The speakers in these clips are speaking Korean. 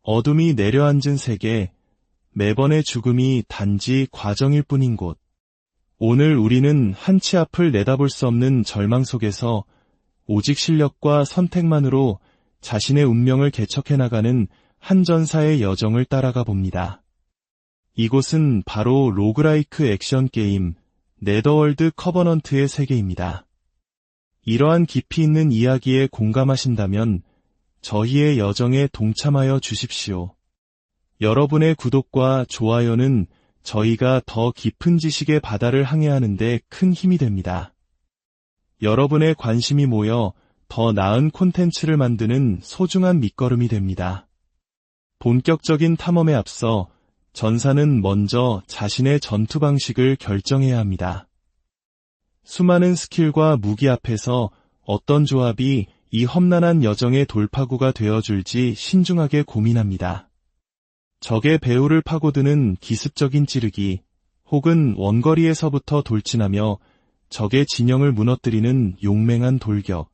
어둠이 내려앉은 세계, 매번의 죽음이 단지 과정일 뿐인 곳. 오늘 우리는 한치 앞을 내다볼 수 없는 절망 속에서 오직 실력과 선택만으로 자신의 운명을 개척해 나가는 한 전사의 여정을 따라가 봅니다. 이곳은 바로 로그라이크 액션 게임 네더월드 커버넌트의 세계입니다. 이러한 깊이 있는 이야기에 공감하신다면 저희의 여정에 동참하여 주십시오. 여러분의 구독과 좋아요는 저희가 더 깊은 지식의 바다를 항해하는 데 큰 힘이 됩니다. 여러분의 관심이 모여 더 나은 콘텐츠를 만드는 소중한 밑거름이 됩니다. 본격적인 탐험에 앞서 전사는 먼저 자신의 전투 방식을 결정해야 합니다. 수많은 스킬과 무기 앞에서 어떤 조합이 이 험난한 여정의 돌파구가 되어줄지 신중하게 고민합니다. 적의 배후를 파고드는 기습적인 찌르기, 혹은 원거리에서부터 돌진하며 적의 진영을 무너뜨리는 용맹한 돌격.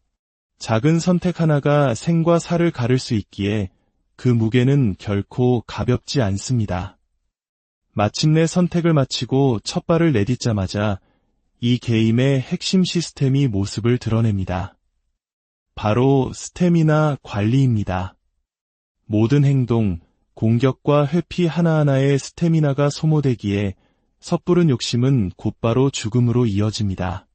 작은 선택 하나가 생과 사를 가를 수 있기에 그 무게는 결코 가볍지 않습니다. 마침내 선택을 마치고 첫 발을 내딛자마자 이 게임의 핵심 시스템이 모습을 드러냅니다. 바로 스태미나 관리입니다. 모든 행동, 공격과 회피 하나하나의 스태미나가 소모되기에 섣부른 욕심은 곧바로 죽음으로 이어집니다.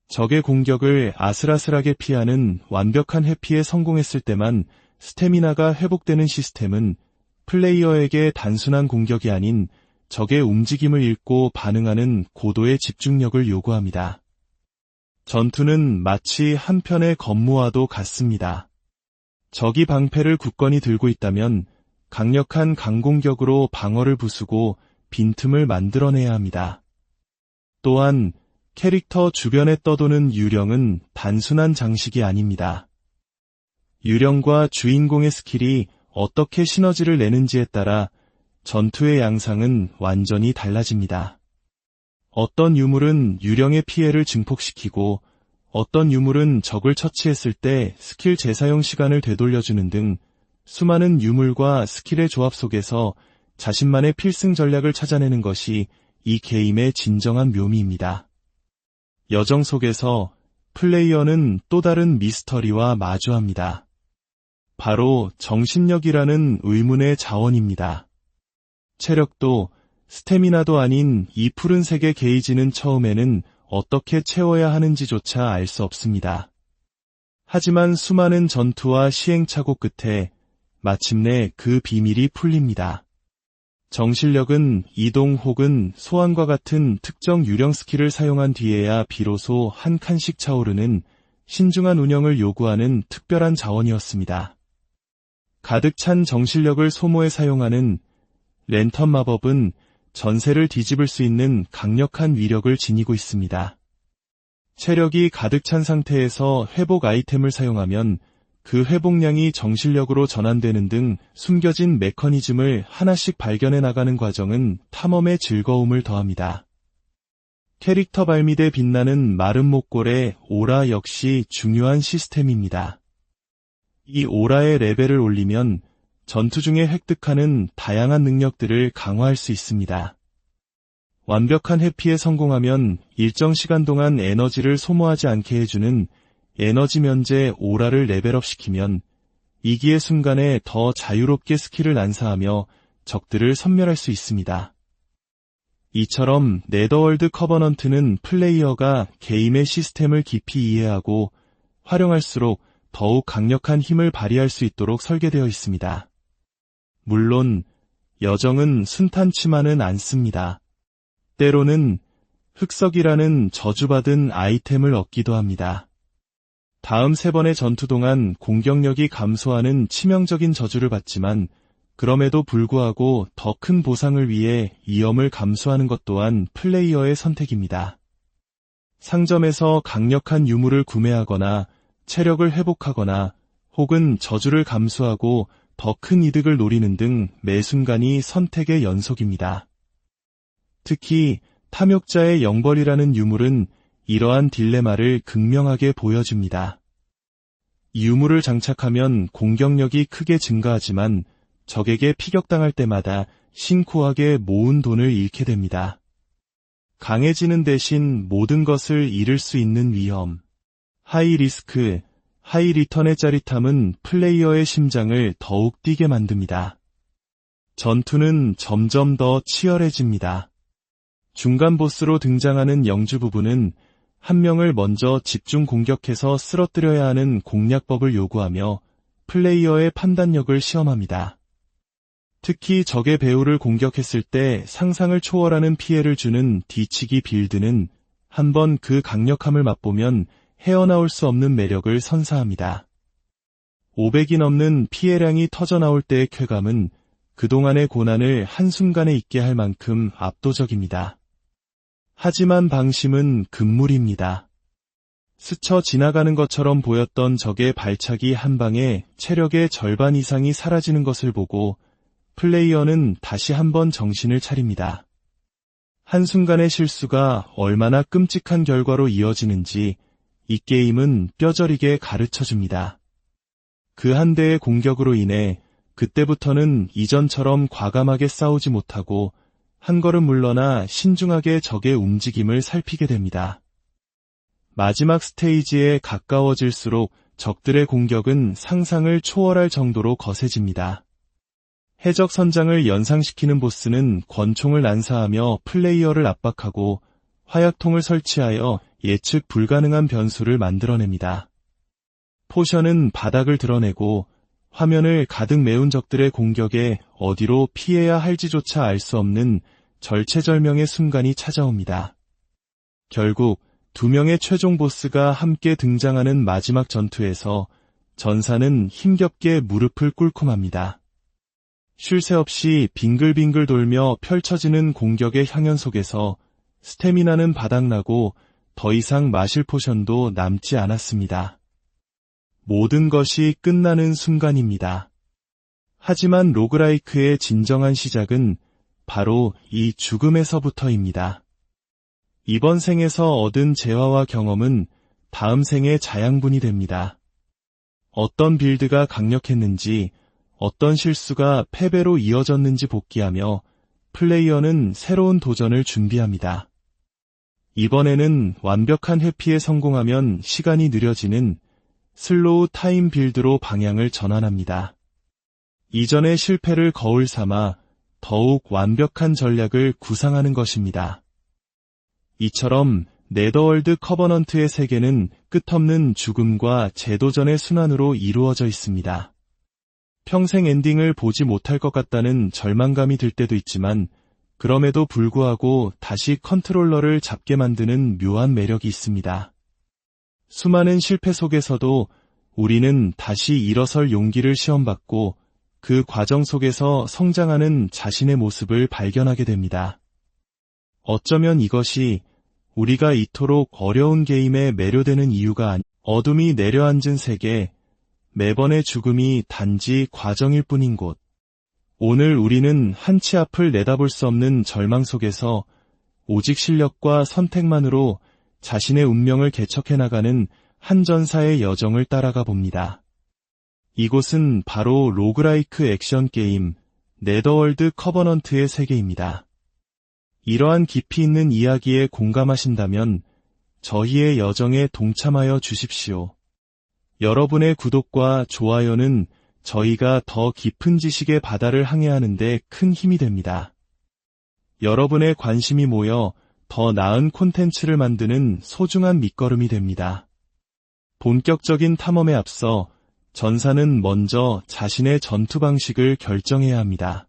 적의 공격을 아슬아슬하게 피하는 완벽한 회피에 성공했을 때만 스태미나가 회복되는 시스템은 플레이어에게 단순한 공격이 아닌 적의 움직임을 읽고 반응하는 고도의 집중력을 요구합니다. 전투는 마치 한편의 건무와도 같습니다. 적이 방패를 굳건히 들고 있다면 강력한 강공격으로 방어를 부수고 빈틈을 만들어내야 합니다. 또한 캐릭터 주변에 떠도는 유령은 단순한 장식이 아닙니다. 유령과 주인공의 스킬이 어떻게 시너지를 내는지에 따라 전투의 양상은 완전히 달라집니다. 어떤 유물은 유령의 피해를 증폭시키고 어떤 유물은 적을 처치했을 때 스킬 재사용 시간을 되돌려주는 등 수많은 유물과 스킬의 조합 속에서 자신만의 필승 전략을 찾아내는 것이 이 게임의 진정한 묘미입니다. 여정 속에서 플레이어는 또 다른 미스터리와 마주합니다. 바로 정신력이라는 의문의 자원입니다. 체력도 스태미나도 아닌 이 푸른 색의 게이지는 처음에는 어떻게 채워야 하는지조차 알 수 없습니다. 하지만 수많은 전투와 시행착오 끝에 마침내 그 비밀이 풀립니다. 정신력은 이동 혹은 소환과 같은 특정 유령 스킬을 사용한 뒤에야 비로소 한 칸씩 차오르는 신중한 운영을 요구하는 특별한 자원이었습니다. 가득 찬 정신력을 소모해 사용하는 랜턴 마법은 전세를 뒤집을 수 있는 강력한 위력을 지니고 있습니다. 체력이 가득 찬 상태에서 회복 아이템을 사용하면 그 회복량이 정신력으로 전환되는 등 숨겨진 메커니즘을 하나씩 발견해 나가는 과정은 탐험의 즐거움을 더합니다. 캐릭터 발밑에 빛나는 마른 목골의 오라 역시 중요한 시스템입니다. 이 오라의 레벨을 올리면 전투 중에 획득하는 다양한 능력들을 강화할 수 있습니다. 완벽한 회피에 성공하면 일정 시간 동안 에너지를 소모하지 않게 해주는 에너지 면제 오라를 레벨업시키면 이기의 순간에 더 자유롭게 스킬을 난사하며 적들을 섬멸할 수 있습니다. 이처럼 네더월드 커버넌트는 플레이어가 게임의 시스템을 깊이 이해하고 활용할수록 더욱 강력한 힘을 발휘할 수 있도록 설계되어 있습니다. 물론 여정은 순탄치만은 않습니다. 때로는 흑석이라는 저주받은 아이템을 얻기도 합니다. 다음 3번의 전투 동안 공격력이 감소하는 치명적인 저주를 받지만 그럼에도 불구하고 더 큰 보상을 위해 위험을 감수하는 것 또한 플레이어의 선택입니다. 상점에서 강력한 유물을 구매하거나 체력을 회복하거나 혹은 저주를 감수하고 더 큰 이득을 노리는 등 매 순간이 선택의 연속입니다. 특히 탐욕자의 영벌이라는 유물은 이러한 딜레마를 극명하게 보여줍니다. 이 유물을 장착하면 공격력이 크게 증가하지만 적에게 피격당할 때마다 심쿵하게 모은 돈을 잃게 됩니다. 강해지는 대신 모든 것을 잃을 수 있는 위험. 하이 리스크, 하이 리턴의 짜릿함은 플레이어의 심장을 더욱 뛰게 만듭니다. 전투는 점점 더 치열해집니다. 중간 보스로 등장하는 영주 부부는 한 명을 먼저 집중 공격해서 쓰러뜨려야 하는 공략법을 요구하며 플레이어의 판단력을 시험합니다. 특히 적의 배우를 공격했을 때 상상을 초월하는 피해를 주는 뒤치기 빌드는 한번 그 강력함을 맛보면 헤어나올 수 없는 매력을 선사합니다. 500이 넘는 피해량이 터져나올 때의 쾌감은 그동안의 고난을 한순간에 잊게 할 만큼 압도적입니다. 하지만 방심은 금물입니다. 스쳐 지나가는 것처럼 보였던 적의 발차기 한 방에 체력의 절반 이상이 사라지는 것을 보고 플레이어는 다시 한번 정신을 차립니다. 한순간의 실수가 얼마나 끔찍한 결과로 이어지는지 이 게임은 뼈저리게 가르쳐줍니다. 그 한 대의 공격으로 인해 그때부터는 이전처럼 과감하게 싸우지 못하고 한 걸음 물러나 신중하게 적의 움직임을 살피게 됩니다. 마지막 스테이지에 가까워질수록 적들의 공격은 상상을 초월할 정도로 거세집니다. 해적 선장을 연상시키는 보스는 권총을 난사하며 플레이어를 압박하고 화약통을 설치하여 예측 불가능한 변수를 만들어냅니다. 포션은 바닥을 드러내고 화면을 가득 메운 적들의 공격에 어디로 피해야 할지조차 알 수 없는 절체절명의 순간이 찾아옵니다. 결국 두 명의 최종 보스가 함께 등장하는 마지막 전투에서 전사는 힘겹게 무릎을 꿇고 맙니다. 쉴 새 없이 빙글빙글 돌며 펼쳐지는 공격의 향연 속에서 스태미나는 바닥나고 더 이상 마실 포션도 남지 않았습니다. 모든 것이 끝나는 순간입니다. 하지만 로그라이크의 진정한 시작은 바로 이 죽음에서부터입니다. 이번 생에서 얻은 재화와 경험은 다음 생의 자양분이 됩니다. 어떤 빌드가 강력했는지, 어떤 실수가 패배로 이어졌는지 복기하며 플레이어는 새로운 도전을 준비합니다. 이번에는 완벽한 회피에 성공하면 시간이 느려지는 슬로우 타임 빌드로 방향을 전환합니다. 이전의 실패를 거울 삼아 더욱 완벽한 전략을 구상하는 것입니다. 이처럼 네더월드 커버넌트의 세계는 끝없는 죽음과 재도전의 순환으로 이루어져 있습니다. 평생 엔딩을 보지 못할 것 같다는 절망감이 들 때도 있지만 그럼에도 불구하고 다시 컨트롤러를 잡게 만드는 묘한 매력이 있습니다. 수많은 실패 속에서도 우리는 다시 일어설 용기를 시험받고 그 과정 속에서 성장하는 자신의 모습을 발견하게 됩니다. 어쩌면 이것이 우리가 이토록 어려운 게임에 매료되는 이유가 어둠이 내려앉은 세계, 매번의 죽음이 단지 과정일 뿐인 곳. 오늘 우리는 한치 앞을 내다볼 수 없는 절망 속에서 오직 실력과 선택만으로 자신의 운명을 개척해 나가는 한 전사의 여정을 따라가 봅니다. 이곳은 바로 로그라이크 액션 게임 네더월드 커버넌트의 세계입니다. 이러한 깊이 있는 이야기에 공감하신다면 저희의 여정에 동참하여 주십시오. 여러분의 구독과 좋아요는 저희가 더 깊은 지식의 바다를 항해하는 데 큰 힘이 됩니다. 여러분의 관심이 모여 더 나은 콘텐츠를 만드는 소중한 밑거름이 됩니다. 본격적인 탐험에 앞서 전사는 먼저 자신의 전투 방식을 결정해야 합니다.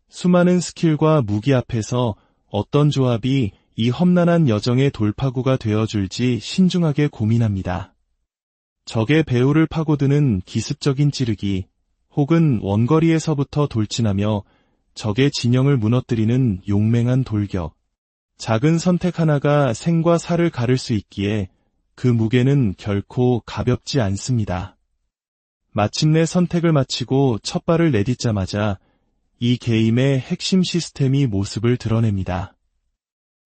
수많은 스킬과 무기 앞에서 어떤 조합이 이 험난한 여정의 돌파구가 되어줄지 신중하게 고민합니다. 적의 배후를 파고드는 기습적인 찌르기, 혹은 원거리에서부터 돌진하며 적의 진영을 무너뜨리는 용맹한 돌격. 작은 선택 하나가 생과 사를 가를 수 있기에 그 무게는 결코 가볍지 않습니다. 마침내 선택을 마치고 첫 발을 내딛자마자 이 게임의 핵심 시스템이 모습을 드러냅니다.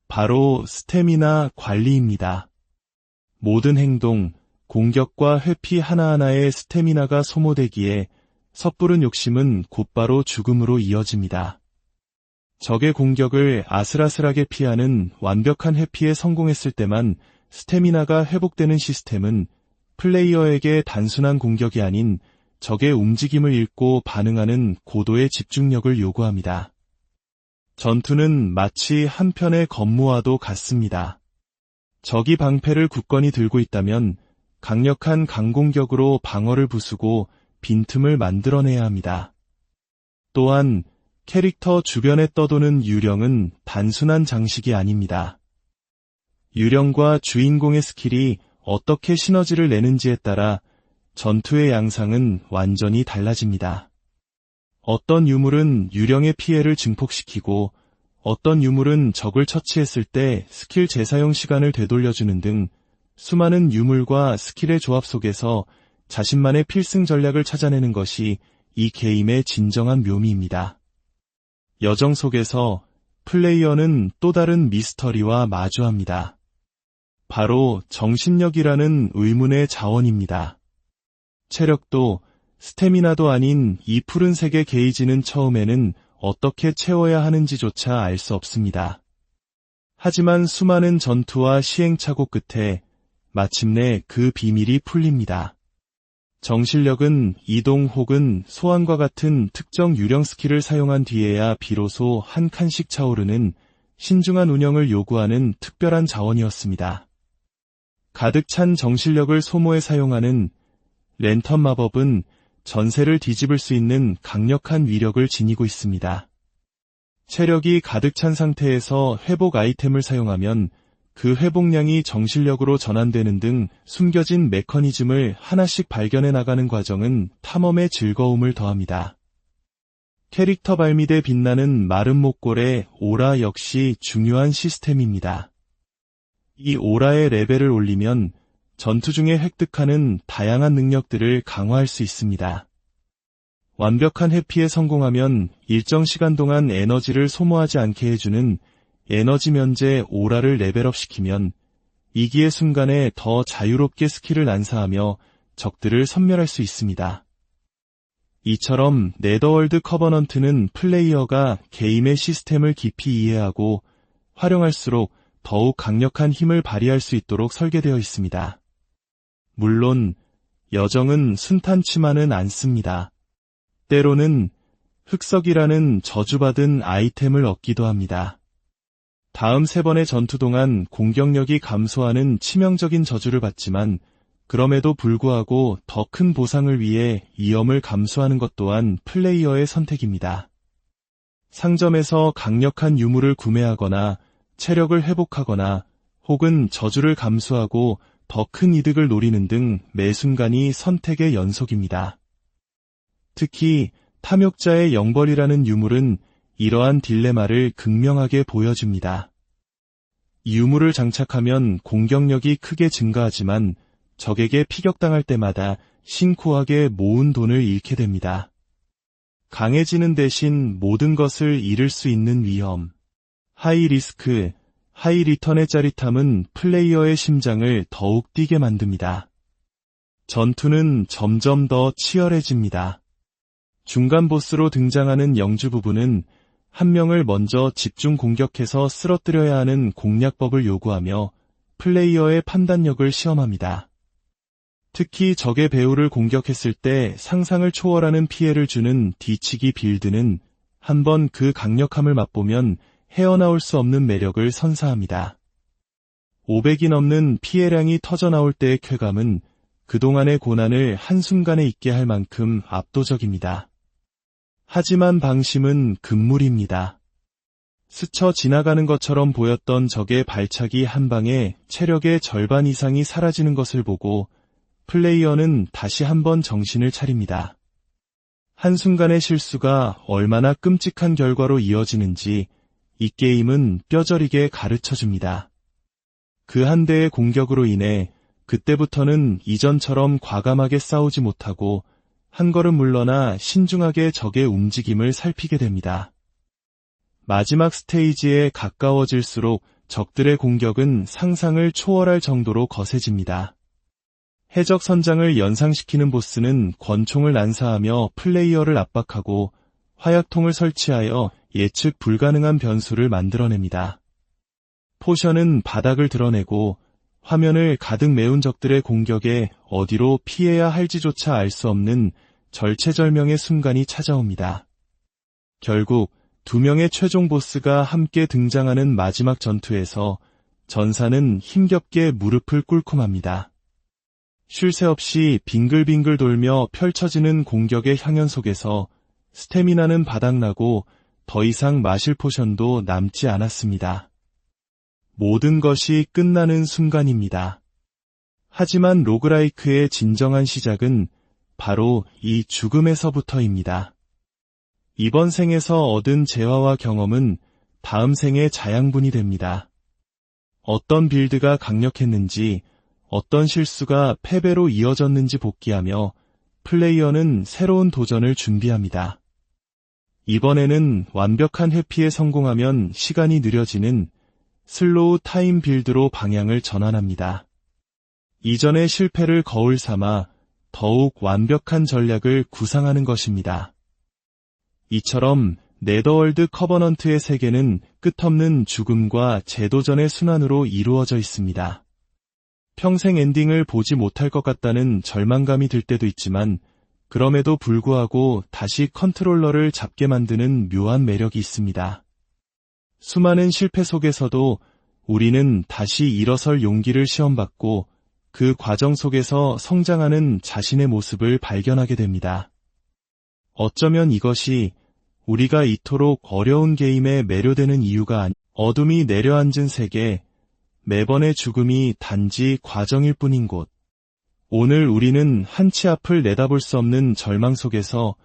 바로 스태미나 관리입니다. 모든 행동, 공격과 회피 하나하나에 스태미나가 소모되기에 섣부른 욕심은 곧바로 죽음으로 이어집니다. 적의 공격을 아슬아슬하게 피하는 완벽한 회피에 성공했을 때만 스태미나가 회복되는 시스템은 플레이어에게 단순한 공격이 아닌 적의 움직임을 읽고 반응하는 고도의 집중력을 요구합니다. 전투는 마치 한편의 건무와도 같습니다. 적이 방패를 굳건히 들고 있다면 강력한 강공격으로 방어를 부수고 빈틈을 만들어내야 합니다. 또한 캐릭터 주변에 떠도는 유령은 단순한 장식이 아닙니다. 유령과 주인공의 스킬이 어떻게 시너지를 내는지에 따라 전투의 양상은 완전히 달라집니다. 어떤 유물은 유령의 피해를 증폭시키고 어떤 유물은 적을 처치했을 때 스킬 재사용 시간을 되돌려주는 등 수많은 유물과 스킬의 조합 속에서 자신만의 필승 전략을 찾아내는 것이 이 게임의 진정한 묘미입니다. 여정 속에서 플레이어는 또 다른 미스터리와 마주합니다. 바로 정신력이라는 의문의 자원입니다. 체력도 스태미나도 아닌 이 푸른 색의 게이지는 처음에는 어떻게 채워야 하는지조차 알 수 없습니다. 하지만 수많은 전투와 시행착오 끝에 마침내 그 비밀이 풀립니다. 정신력은 이동 혹은 소환과 같은 특정 유령 스킬을 사용한 뒤에야 비로소 한 칸씩 차오르는 신중한 운영을 요구하는 특별한 자원이었습니다. 가득 찬 정신력을 소모해 사용하는 랜턴 마법은 전세를 뒤집을 수 있는 강력한 위력을 지니고 있습니다. 체력이 가득 찬 상태에서 회복 아이템을 사용하면 그 회복량이 정신력으로 전환되는 등 숨겨진 메커니즘을 하나씩 발견해 나가는 과정은 탐험의 즐거움을 더합니다. 캐릭터 발밑에 빛나는 마른 목골의 오라 역시 중요한 시스템입니다. 이 오라의 레벨을 올리면 전투 중에 획득하는 다양한 능력들을 강화할 수 있습니다. 완벽한 회피에 성공하면 일정 시간 동안 에너지를 소모하지 않게 해주는 에너지 면제 오라를 레벨업시키면 위기의 순간에 더 자유롭게 스킬을 난사하며 적들을 섬멸할 수 있습니다. 이처럼 네더월드 커버넌트는 플레이어가 게임의 시스템을 깊이 이해하고 활용할수록 더욱 강력한 힘을 발휘할 수 있도록 설계되어 있습니다. 물론 여정은 순탄치만은 않습니다. 때로는 흑석이라는 저주받은 아이템을 얻기도 합니다. 다음 3번의 전투 동안 공격력이 감소하는 치명적인 저주를 받지만 그럼에도 불구하고 더 큰 보상을 위해 위험을 감수하는 것 또한 플레이어의 선택입니다. 상점에서 강력한 유물을 구매하거나 체력을 회복하거나 혹은 저주를 감수하고 더 큰 이득을 노리는 등 매 순간이 선택의 연속입니다. 특히 탐욕자의 영벌이라는 유물은 이러한 딜레마를 극명하게 보여줍니다. 유물을 장착하면 공격력이 크게 증가하지만 적에게 피격당할 때마다 신고하게 모은 돈을 잃게 됩니다. 강해지는 대신 모든 것을 잃을 수 있는 위험. 하이 리스크, 하이 리턴의 짜릿함은 플레이어의 심장을 더욱 뛰게 만듭니다. 전투는 점점 더 치열해집니다. 중간 보스로 등장하는 영주 부부는 한 명을 먼저 집중 공격해서 쓰러뜨려야 하는 공략법을 요구하며 플레이어의 판단력을 시험합니다. 특히 적의 배우를 공격했을 때 상상을 초월하는 피해를 주는 뒤치기 빌드는 한번 그 강력함을 맛보면 헤어나올 수 없는 매력을 선사합니다. 500이 넘는 피해량이 터져나올 때의 쾌감은 그동안의 고난을 한순간에 잊게 할 만큼 압도적입니다. 하지만 방심은 금물입니다. 스쳐 지나가는 것처럼 보였던 적의 발차기 한 방에 체력의 절반 이상이 사라지는 것을 보고 플레이어는 다시 한번 정신을 차립니다. 한순간의 실수가 얼마나 끔찍한 결과로 이어지는지 이 게임은 뼈저리게 가르쳐줍니다. 그 한 대의 공격으로 인해 그때부터는 이전처럼 과감하게 싸우지 못하고 한 걸음 물러나 신중하게 적의 움직임을 살피게 됩니다. 마지막 스테이지에 가까워질수록 적들의 공격은 상상을 초월할 정도로 거세집니다. 해적 선장을 연상시키는 보스는 권총을 난사하며 플레이어를 압박하고 화약통을 설치하여 예측 불가능한 변수를 만들어냅니다. 포션은 바닥을 드러내고 화면을 가득 메운 적들의 공격에 어디로 피해야 할지조차 알 수 없는 절체절명의 순간이 찾아옵니다. 결국 2명의 최종 보스가 함께 등장하는 마지막 전투에서 전사는 힘겹게 무릎을 꿇고 맙니다. 쉴 새 없이 빙글빙글 돌며 펼쳐지는 공격의 향연 속에서 스태미나는 바닥나고 더 이상 마실 포션도 남지 않았습니다. 모든 것이 끝나는 순간입니다. 하지만 로그라이크의 진정한 시작은 바로 이 죽음에서부터입니다. 이번 생에서 얻은 재화와 경험은 다음 생의 자양분이 됩니다. 어떤 빌드가 강력했는지, 어떤 실수가 패배로 이어졌는지 복기하며 플레이어는 새로운 도전을 준비합니다. 이번에는 완벽한 회피에 성공하면 시간이 느려지는 슬로우 타임 빌드로 방향을 전환합니다. 이전의 실패를 거울 삼아 더욱 완벽한 전략을 구상하는 것입니다. 이처럼 네더월드 커버넌트의 세계는 끝없는 죽음과 재도전의 순환으로 이루어져 있습니다. 평생 엔딩을 보지 못할 것 같다는 절망감이 들 때도 있지만 그럼에도 불구하고 다시 컨트롤러를 잡게 만드는 묘한 매력이 있습니다. 수많은 실패 속에서도 우리는 다시 일어설 용기를 시험받고 그 과정 속에서 성장하는 자신의 모습을 발견하게 됩니다. 어쩌면 이것이 우리가 이토록 어려운 게임에 매료되는 이유가 어둠이 내려앉은 세계, 매번의 죽음이 단지 과정일 뿐인 곳. 오늘 우리는 한치 앞을 내다볼 수 없는 절망 속에서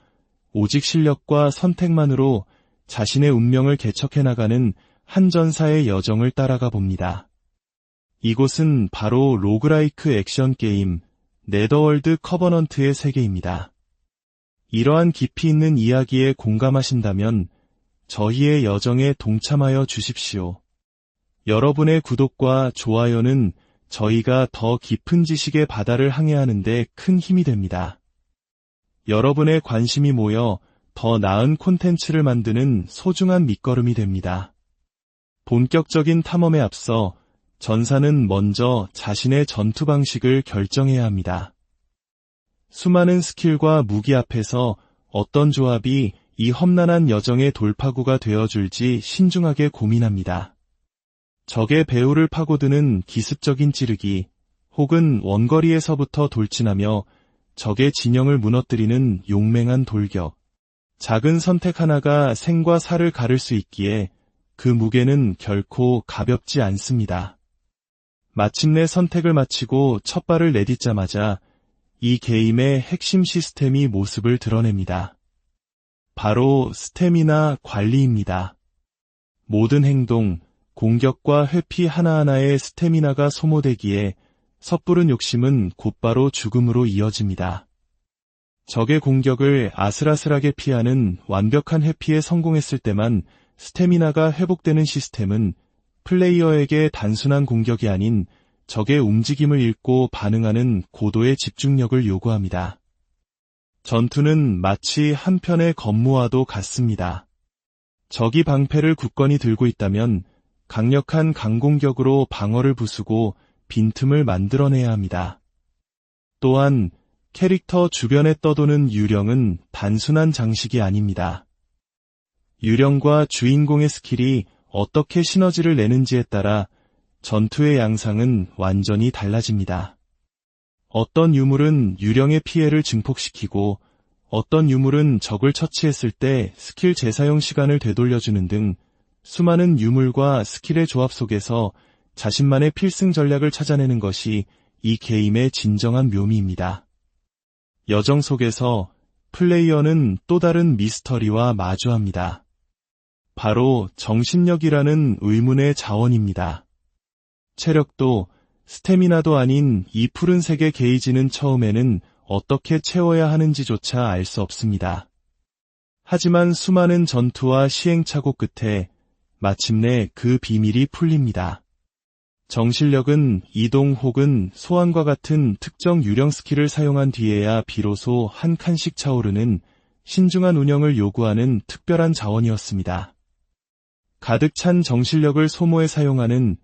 오직 실력과 선택만으로 자신의 운명을 개척해 나가는 한 전사의 여정을 따라가 봅니다. 이곳은 바로 로그라이크 액션 게임 네더월드 커버넌트의 세계입니다. 이러한 깊이 있는 이야기에 공감하신다면 저희의 여정에 동참하여 주십시오. 여러분의 구독과 좋아요는 저희가 더 깊은 지식의 바다를 항해하는 데 큰 힘이 됩니다. 여러분의 관심이 모여 더 나은 콘텐츠를 만드는 소중한 밑거름이 됩니다. 본격적인 탐험에 앞서 전사는 먼저 자신의 전투 방식을 결정해야 합니다. 수많은 스킬과 무기 앞에서 어떤 조합이 이 험난한 여정의 돌파구가 되어줄지 신중하게 고민합니다. 적의 배후를 파고드는 기습적인 찌르기, 혹은 원거리에서부터 돌진하며 적의 진영을 무너뜨리는 용맹한 돌격. 작은 선택 하나가 생과 사를 가를 수 있기에 그 무게는 결코 가볍지 않습니다. 마침내 선택을 마치고 첫 발을 내딛자마자 이 게임의 핵심 시스템이 모습을 드러냅니다. 바로 스태미나 관리입니다. 모든 행동, 공격과 회피 하나하나의 스태미나가 소모되기에 섣부른 욕심은 곧바로 죽음으로 이어집니다. 적의 공격을 아슬아슬하게 피하는 완벽한 회피에 성공했을 때만 스태미나가 회복되는 시스템은 플레이어에게 단순한 공격이 아닌 적의 움직임을 읽고 반응하는 고도의 집중력을 요구합니다. 전투는 마치 한편의 건무와도 같습니다. 적이 방패를 굳건히 들고 있다면 강력한 강공격으로 방어를 부수고 빈틈을 만들어내야 합니다. 또한 캐릭터 주변에 떠도는 유령은 단순한 장식이 아닙니다. 유령과 주인공의 스킬이 어떻게 시너지를 내는지에 따라 전투의 양상은 완전히 달라집니다. 어떤 유물은 유령의 피해를 증폭시키고 어떤 유물은 적을 처치했을 때 스킬 재사용 시간을 되돌려주는 등 수많은 유물과 스킬의 조합 속에서 자신만의 필승 전략을 찾아내는 것이 이 게임의 진정한 묘미입니다. 여정 속에서 플레이어는 또 다른 미스터리와 마주합니다. 바로 정신력이라는 의문의 자원입니다. 체력도 스태미나도 아닌 이 푸른 색의 게이지는 처음에는 어떻게 채워야 하는지조차 알 수 없습니다. 하지만 수많은 전투와 시행착오 끝에 마침내 그 비밀이 풀립니다. 정실력은 이동 혹은 소환과 같은 특정 유령 스킬을 사용한 뒤에야 비로소 한 칸씩 차오르는 신중한 운영을 요구하는 특별한 자원이었습니다. 가득 찬 정실력을 소모해 사용하는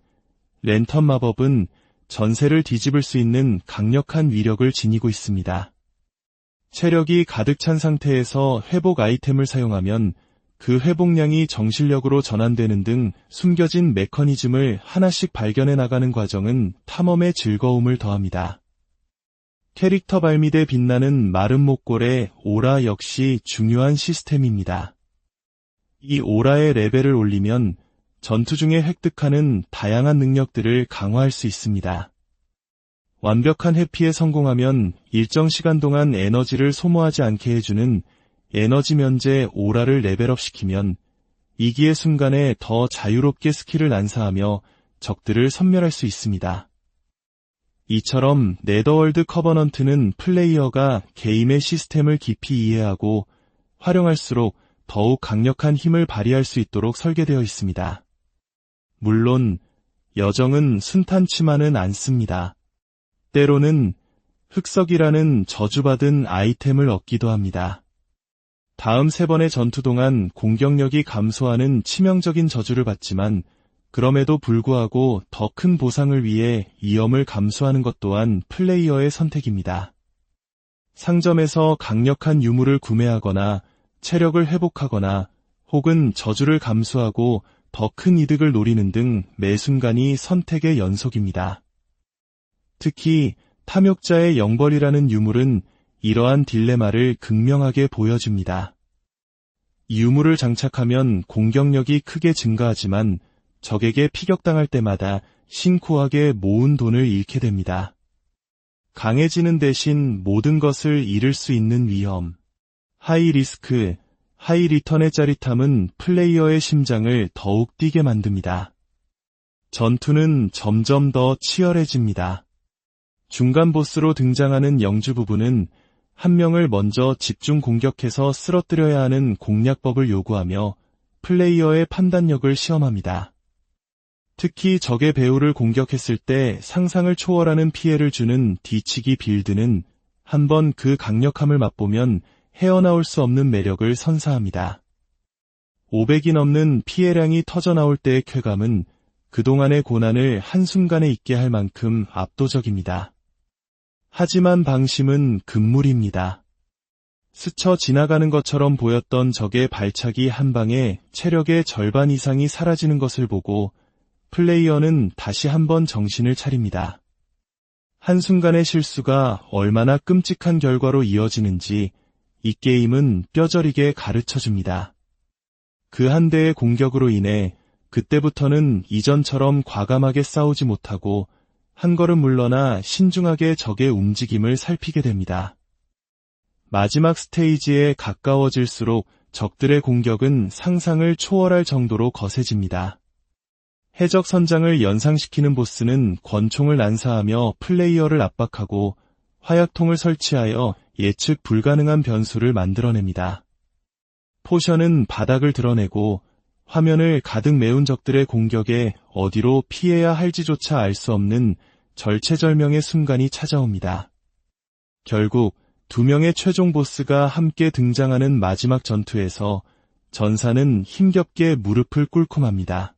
랜턴 마법은 전세를 뒤집을 수 있는 강력한 위력을 지니고 있습니다. 체력이 가득 찬 상태에서 회복 아이템을 사용하면 그 회복량이 정실력으로 전환되는 등 숨겨진 메커니즘을 하나씩 발견해 나가는 과정은 탐험의 즐거움을 더합니다. 캐릭터 발밑에 빛나는 마른 목골의 오라 역시 중요한 시스템입니다. 이 오라의 레벨을 올리면 전투 중에 획득하는 다양한 능력들을 강화할 수 있습니다. 완벽한 회피에 성공하면 일정 시간 동안 에너지를 소모하지 않게 해주는 에너지 면제 오라를 레벨업시키면 이기의 순간에 더 자유롭게 스킬을 난사하며 적들을 섬멸할 수 있습니다. 이처럼 네더월드 커버넌트는 플레이어가 게임의 시스템을 깊이 이해하고 활용할수록 더욱 강력한 힘을 발휘할 수 있도록 설계되어 있습니다. 물론 여정은 순탄치만은 않습니다. 때로는 흑석이라는 저주받은 아이템을 얻기도 합니다. 다음 3번의 전투 동안 공격력이 감소하는 치명적인 저주를 받지만 그럼에도 불구하고 더 큰 보상을 위해 위험을 감수하는 것 또한 플레이어의 선택입니다. 상점에서 강력한 유물을 구매하거나 체력을 회복하거나 혹은 저주를 감수하고 더 큰 이득을 노리는 등 매 순간이 선택의 연속입니다. 특히 탐욕자의 영벌이라는 유물은 이러한 딜레마를 극명하게 보여줍니다. 유물을 장착하면 공격력이 크게 증가하지만 적에게 피격당할 때마다 신고하게 모은 돈을 잃게 됩니다. 강해지는 대신 모든 것을 잃을 수 있는 위험. 하이 리스크, 하이 리턴의 짜릿함은 플레이어의 심장을 더욱 뛰게 만듭니다. 전투는 점점 더 치열해집니다. 중간 보스로 등장하는 영주 부부는 한 명을 먼저 집중 공격해서 쓰러뜨려야 하는 공략법을 요구하며 플레이어의 판단력을 시험합니다. 특히 적의 배우를 공격했을 때 상상을 초월하는 피해를 주는 뒤치기 빌드는 한번 그 강력함을 맛보면 헤어나올 수 없는 매력을 선사합니다. 500이 넘는 피해량이 터져나올 때의 쾌감은 그동안의 고난을 한순간에 잊게 할 만큼 압도적입니다. 하지만 방심은 금물입니다. 스쳐 지나가는 것처럼 보였던 적의 발차기 한 방에 체력의 절반 이상이 사라지는 것을 보고 플레이어는 다시 한번 정신을 차립니다. 한순간의 실수가 얼마나 끔찍한 결과로 이어지는지 이 게임은 뼈저리게 가르쳐줍니다. 그 한 대의 공격으로 인해 그때부터는 이전처럼 과감하게 싸우지 못하고 한 걸음 물러나 신중하게 적의 움직임을 살피게 됩니다. 마지막 스테이지에 가까워질수록 적들의 공격은 상상을 초월할 정도로 거세집니다. 해적 선장을 연상시키는 보스는 권총을 난사하며 플레이어를 압박하고 화약통을 설치하여 예측 불가능한 변수를 만들어냅니다. 포션은 바닥을 드러내고 화면을 가득 메운 적들의 공격에 어디로 피해야 할지조차 알 수 없는 절체절명의 순간이 찾아옵니다. 결국 2명의 최종 보스가 함께 등장하는 마지막 전투에서 전사는 힘겹게 무릎을 꿇고 맙니다.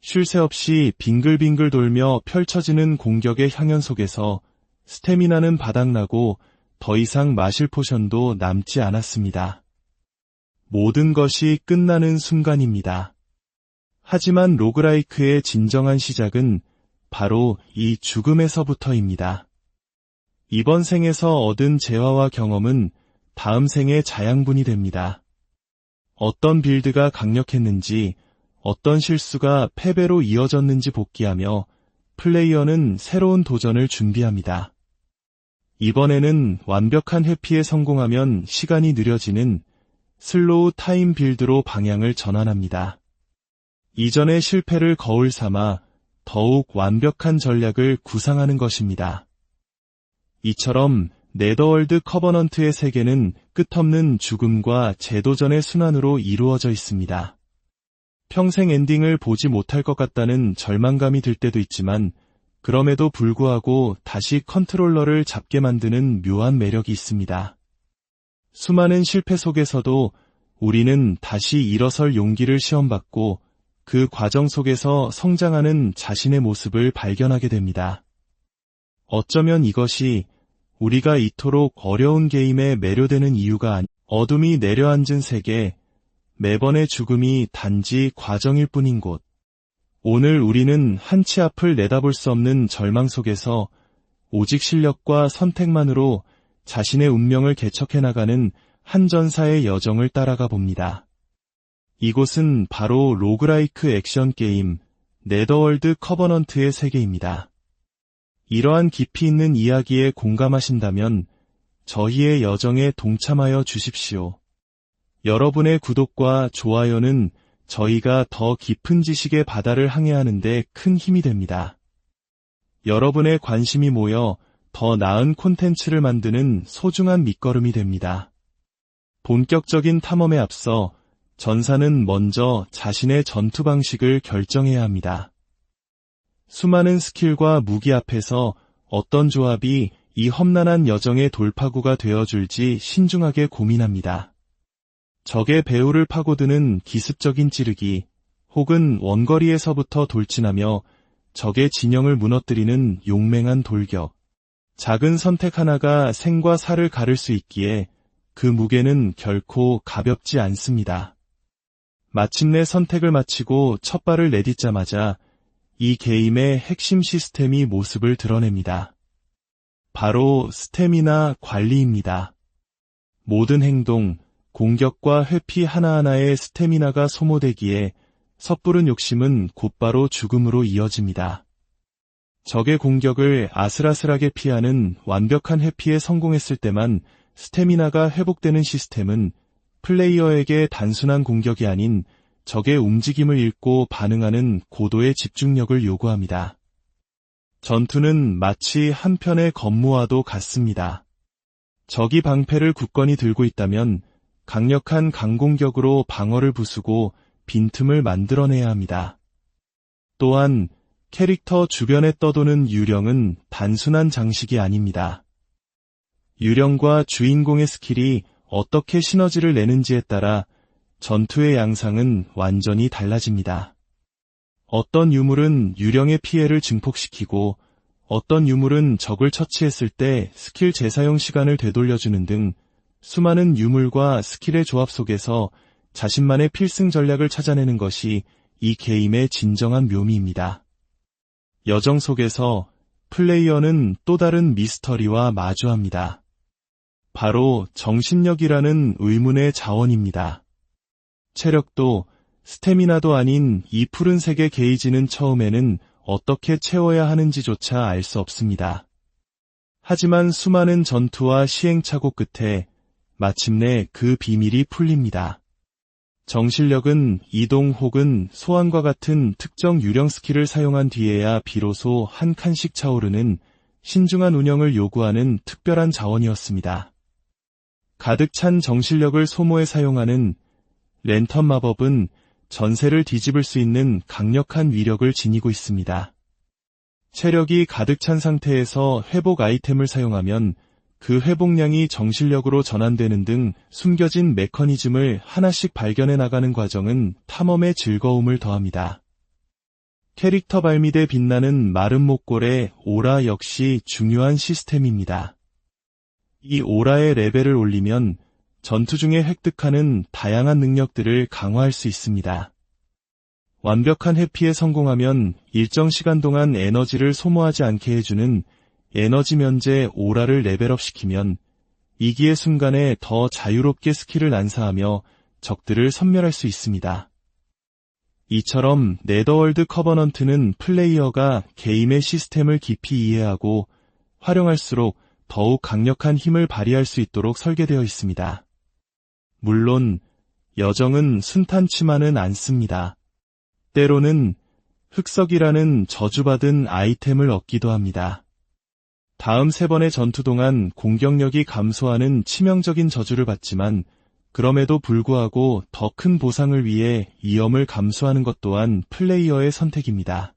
쉴 새 없이 빙글빙글 돌며 펼쳐지는 공격의 향연 속에서 스태미나는 바닥나고 더 이상 마실 포션도 남지 않았습니다. 모든 것이 끝나는 순간입니다. 하지만 로그라이크의 진정한 시작은 바로 이 죽음에서부터입니다. 이번 생에서 얻은 재화와 경험은 다음 생의 자양분이 됩니다. 어떤 빌드가 강력했는지, 어떤 실수가 패배로 이어졌는지 복기하며 플레이어는 새로운 도전을 준비합니다. 이번에는 완벽한 회피에 성공하면 시간이 느려지는 슬로우 타임 빌드로 방향을 전환합니다. 이전의 실패를 거울 삼아 더욱 완벽한 전략을 구상하는 것입니다. 이처럼 네더월드 커버넌트의 세계는 끝없는 죽음과 재도전의 순환으로 이루어져 있습니다. 평생 엔딩을 보지 못할 것 같다는 절망감이 들 때도 있지만 그럼에도 불구하고 다시 컨트롤러를 잡게 만드는 묘한 매력이 있습니다. 수많은 실패 속에서도 우리는 다시 일어설 용기를 시험받고 그 과정 속에서 성장하는 자신의 모습을 발견하게 됩니다. 어쩌면 이것이 우리가 이토록 어려운 게임에 매료되는 이유가 어둠이 내려앉은 세계, 매번의 죽음이 단지 과정일 뿐인 곳. 오늘 우리는 한치 앞을 내다볼 수 없는 절망 속에서 오직 실력과 선택만으로 자신의 운명을 개척해 나가는 한 전사의 여정을 따라가 봅니다. 이곳은 바로 로그라이크 액션 게임 네더월드 커버넌트의 세계입니다. 이러한 깊이 있는 이야기에 공감하신다면 저희의 여정에 동참하여 주십시오. 여러분의 구독과 좋아요는 저희가 더 깊은 지식의 바다를 항해하는 데 큰 힘이 됩니다. 여러분의 관심이 모여 더 나은 콘텐츠를 만드는 소중한 밑거름이 됩니다. 본격적인 탐험에 앞서 전사는 먼저 자신의 전투 방식을 결정해야 합니다. 수많은 스킬과 무기 앞에서 어떤 조합이 이 험난한 여정의 돌파구가 되어줄지 신중하게 고민합니다. 적의 배후를 파고드는 기습적인 찌르기, 혹은 원거리에서부터 돌진하며 적의 진영을 무너뜨리는 용맹한 돌격. 작은 선택 하나가 생과 사를 가를 수 있기에 그 무게는 결코 가볍지 않습니다. 마침내 선택을 마치고 첫 발을 내딛자마자 이 게임의 핵심 시스템이 모습을 드러냅니다. 바로 스태미나 관리입니다. 모든 행동, 공격과 회피 하나하나의 스태미나가 소모되기에 섣부른 욕심은 곧바로 죽음으로 이어집니다. 적의 공격을 아슬아슬하게 피하는 완벽한 회피에 성공했을 때만 스태미나가 회복되는 시스템은 플레이어에게 단순한 공격이 아닌 적의 움직임을 읽고 반응하는 고도의 집중력을 요구합니다. 전투는 마치 한편의 건무와도 같습니다. 적이 방패를 굳건히 들고 있다면 강력한 강공격으로 방어를 부수고 빈틈을 만들어내야 합니다. 또한 캐릭터 주변에 떠도는 유령은 단순한 장식이 아닙니다. 유령과 주인공의 스킬이 어떻게 시너지를 내는지에 따라 전투의 양상은 완전히 달라집니다. 어떤 유물은 유령의 피해를 증폭시키고 어떤 유물은 적을 처치했을 때 스킬 재사용 시간을 되돌려주는 등 수많은 유물과 스킬의 조합 속에서 자신만의 필승 전략을 찾아내는 것이 이 게임의 진정한 묘미입니다. 여정 속에서 플레이어는 또 다른 미스터리와 마주합니다. 바로 정신력이라는 의문의 자원입니다. 체력도 스태미나도 아닌 이 푸른 색의 게이지는 처음에는 어떻게 채워야 하는지조차 알 수 없습니다. 하지만 수많은 전투와 시행착오 끝에 마침내 그 비밀이 풀립니다. 정신력은 이동 혹은 소환과 같은 특정 유령 스킬을 사용한 뒤에야 비로소 한 칸씩 차오르는 신중한 운영을 요구하는 특별한 자원이었습니다. 가득 찬 정신력을 소모해 사용하는 랜턴 마법은 전세를 뒤집을 수 있는 강력한 위력을 지니고 있습니다. 체력이 가득 찬 상태에서 회복 아이템을 사용하면 그 회복량이 정신력으로 전환되는 등 숨겨진 메커니즘을 하나씩 발견해 나가는 과정은 탐험의 즐거움을 더합니다. 캐릭터 발밑에 빛나는 마른 목골의 오라 역시 중요한 시스템입니다. 이 오라의 레벨을 올리면 전투 중에 획득하는 다양한 능력들을 강화할 수 있습니다. 완벽한 회피에 성공하면 일정 시간 동안 에너지를 소모하지 않게 해주는 에너지 면제 오라를 레벨업시키면 이기의 순간에 더 자유롭게 스킬을 난사하며 적들을 섬멸할 수 있습니다. 이처럼 네더월드 커버넌트는 플레이어가 게임의 시스템을 깊이 이해하고 활용할수록 더욱 강력한 힘을 발휘할 수 있도록 설계되어 있습니다. 물론 여정은 순탄치만은 않습니다. 때로는 흑석이라는 저주받은 아이템을 얻기도 합니다. 다음 3번의 전투 동안 공격력이 감소하는 치명적인 저주를 받지만 그럼에도 불구하고 더 큰 보상을 위해 위험을 감수하는 것 또한 플레이어의 선택입니다.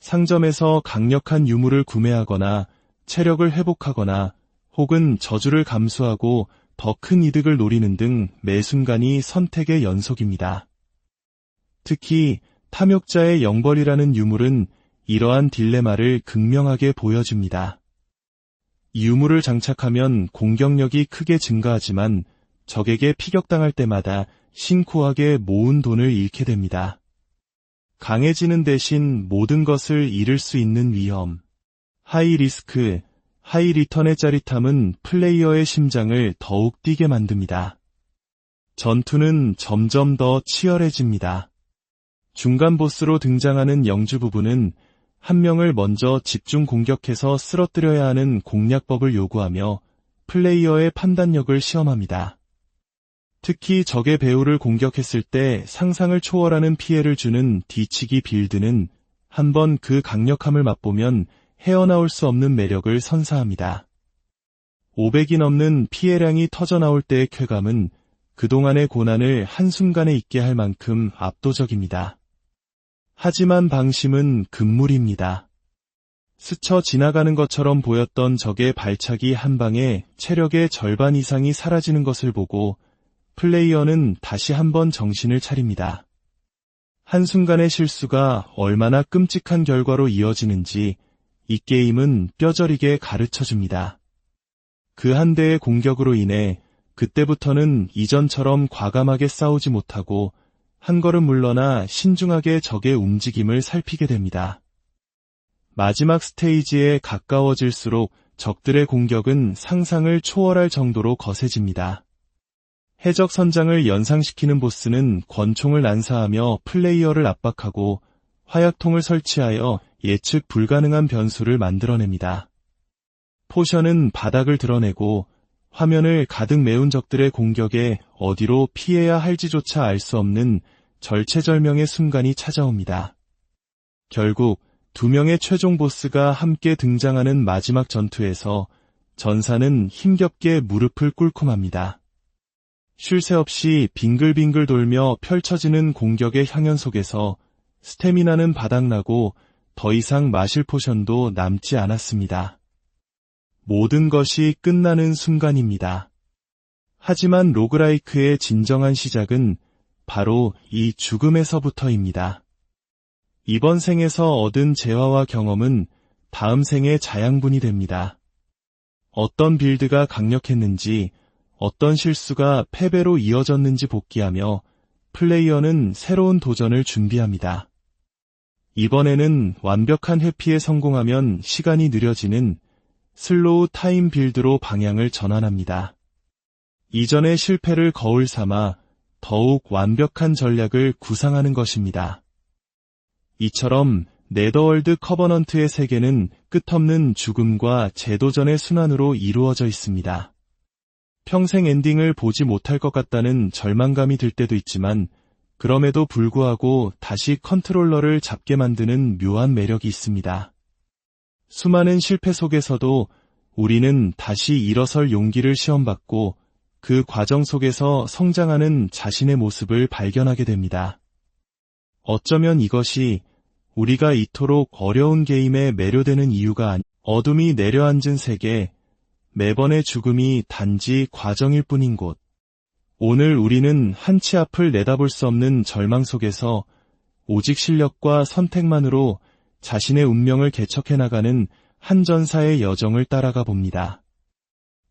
상점에서 강력한 유물을 구매하거나 체력을 회복하거나 혹은 저주를 감수하고 더 큰 이득을 노리는 등 매 순간이 선택의 연속입니다. 특히 탐욕자의 영벌이라는 유물은 이러한 딜레마를 극명하게 보여줍니다. 유물을 장착하면 공격력이 크게 증가하지만 적에게 피격당할 때마다 신고하게 모은 돈을 잃게 됩니다. 강해지는 대신 모든 것을 잃을 수 있는 위험. 하이 리스크, 하이 리턴의 짜릿함은 플레이어의 심장을 더욱 뛰게 만듭니다. 전투는 점점 더 치열해집니다. 중간 보스로 등장하는 영주 부부는 한 명을 먼저 집중 공격해서 쓰러뜨려야 하는 공략법을 요구하며 플레이어의 판단력을 시험합니다. 특히 적의 배우를 공격했을 때 상상을 초월하는 피해를 주는 뒤치기 빌드는 한번 그 강력함을 맛보면 헤어나올 수 없는 매력을 선사합니다. 500이 넘는 피해량이 터져나올 때의 쾌감은 그동안의 고난을 한순간에 잊게 할 만큼 압도적입니다. 하지만 방심은 금물입니다. 스쳐 지나가는 것처럼 보였던 적의 발차기 한 방에 체력의 절반 이상이 사라지는 것을 보고 플레이어는 다시 한번 정신을 차립니다. 한순간의 실수가 얼마나 끔찍한 결과로 이어지는지 이 게임은 뼈저리게 가르쳐줍니다. 그 한 대의 공격으로 인해 그때부터는 이전처럼 과감하게 싸우지 못하고 한 걸음 물러나 신중하게 적의 움직임을 살피게 됩니다. 마지막 스테이지에 가까워질수록 적들의 공격은 상상을 초월할 정도로 거세집니다. 해적 선장을 연상시키는 보스는 권총을 난사하며 플레이어를 압박하고 화약통을 설치하여 예측 불가능한 변수를 만들어냅니다. 포션은 바닥을 드러내고 화면을 가득 메운 적들의 공격에 어디로 피해야 할지조차 알 수 없는 절체절명의 순간이 찾아옵니다. 결국 두 명의 최종 보스가 함께 등장하는 마지막 전투에서 전사는 힘겹게 무릎을 꿇고 맙니다. 쉴 새 없이 빙글빙글 돌며 펼쳐지는 공격의 향연 속에서 스태미나는 바닥나고 더 이상 마실 포션도 남지 않았습니다. 모든 것이 끝나는 순간입니다. 하지만 로그라이크의 진정한 시작은 바로 이 죽음에서부터입니다. 이번 생에서 얻은 재화와 경험은 다음 생에 자양분이 됩니다. 어떤 빌드가 강력했는지, 어떤 실수가 패배로 이어졌는지 복기하며 플레이어는 새로운 도전을 준비합니다. 이번에는 완벽한 회피에 성공하면 시간이 느려지는 슬로우 타임 빌드로 방향을 전환합니다. 이전의 실패를 거울 삼아 더욱 완벽한 전략을 구상하는 것입니다. 이처럼 네더월드 커버넌트의 세계는 끝없는 죽음과 재도전의 순환으로 이루어져 있습니다. 평생 엔딩을 보지 못할 것 같다는 절망감이 들 때도 있지만 그럼에도 불구하고 다시 컨트롤러를 잡게 만드는 묘한 매력이 있습니다. 수많은 실패 속에서도 우리는 다시 일어설 용기를 시험받고 그 과정 속에서 성장하는 자신의 모습을 발견하게 됩니다. 어쩌면 이것이 우리가 이토록 어려운 게임에 매료되는 이유가 아니, 어둠이 내려앉은 세계, 매번의 죽음이 단지 과정일 뿐인 곳. 오늘 우리는 한치 앞을 내다볼 수 없는 절망 속에서 오직 실력과 선택만으로 자신의 운명을 개척해 나가는 한 전사의 여정을 따라가 봅니다.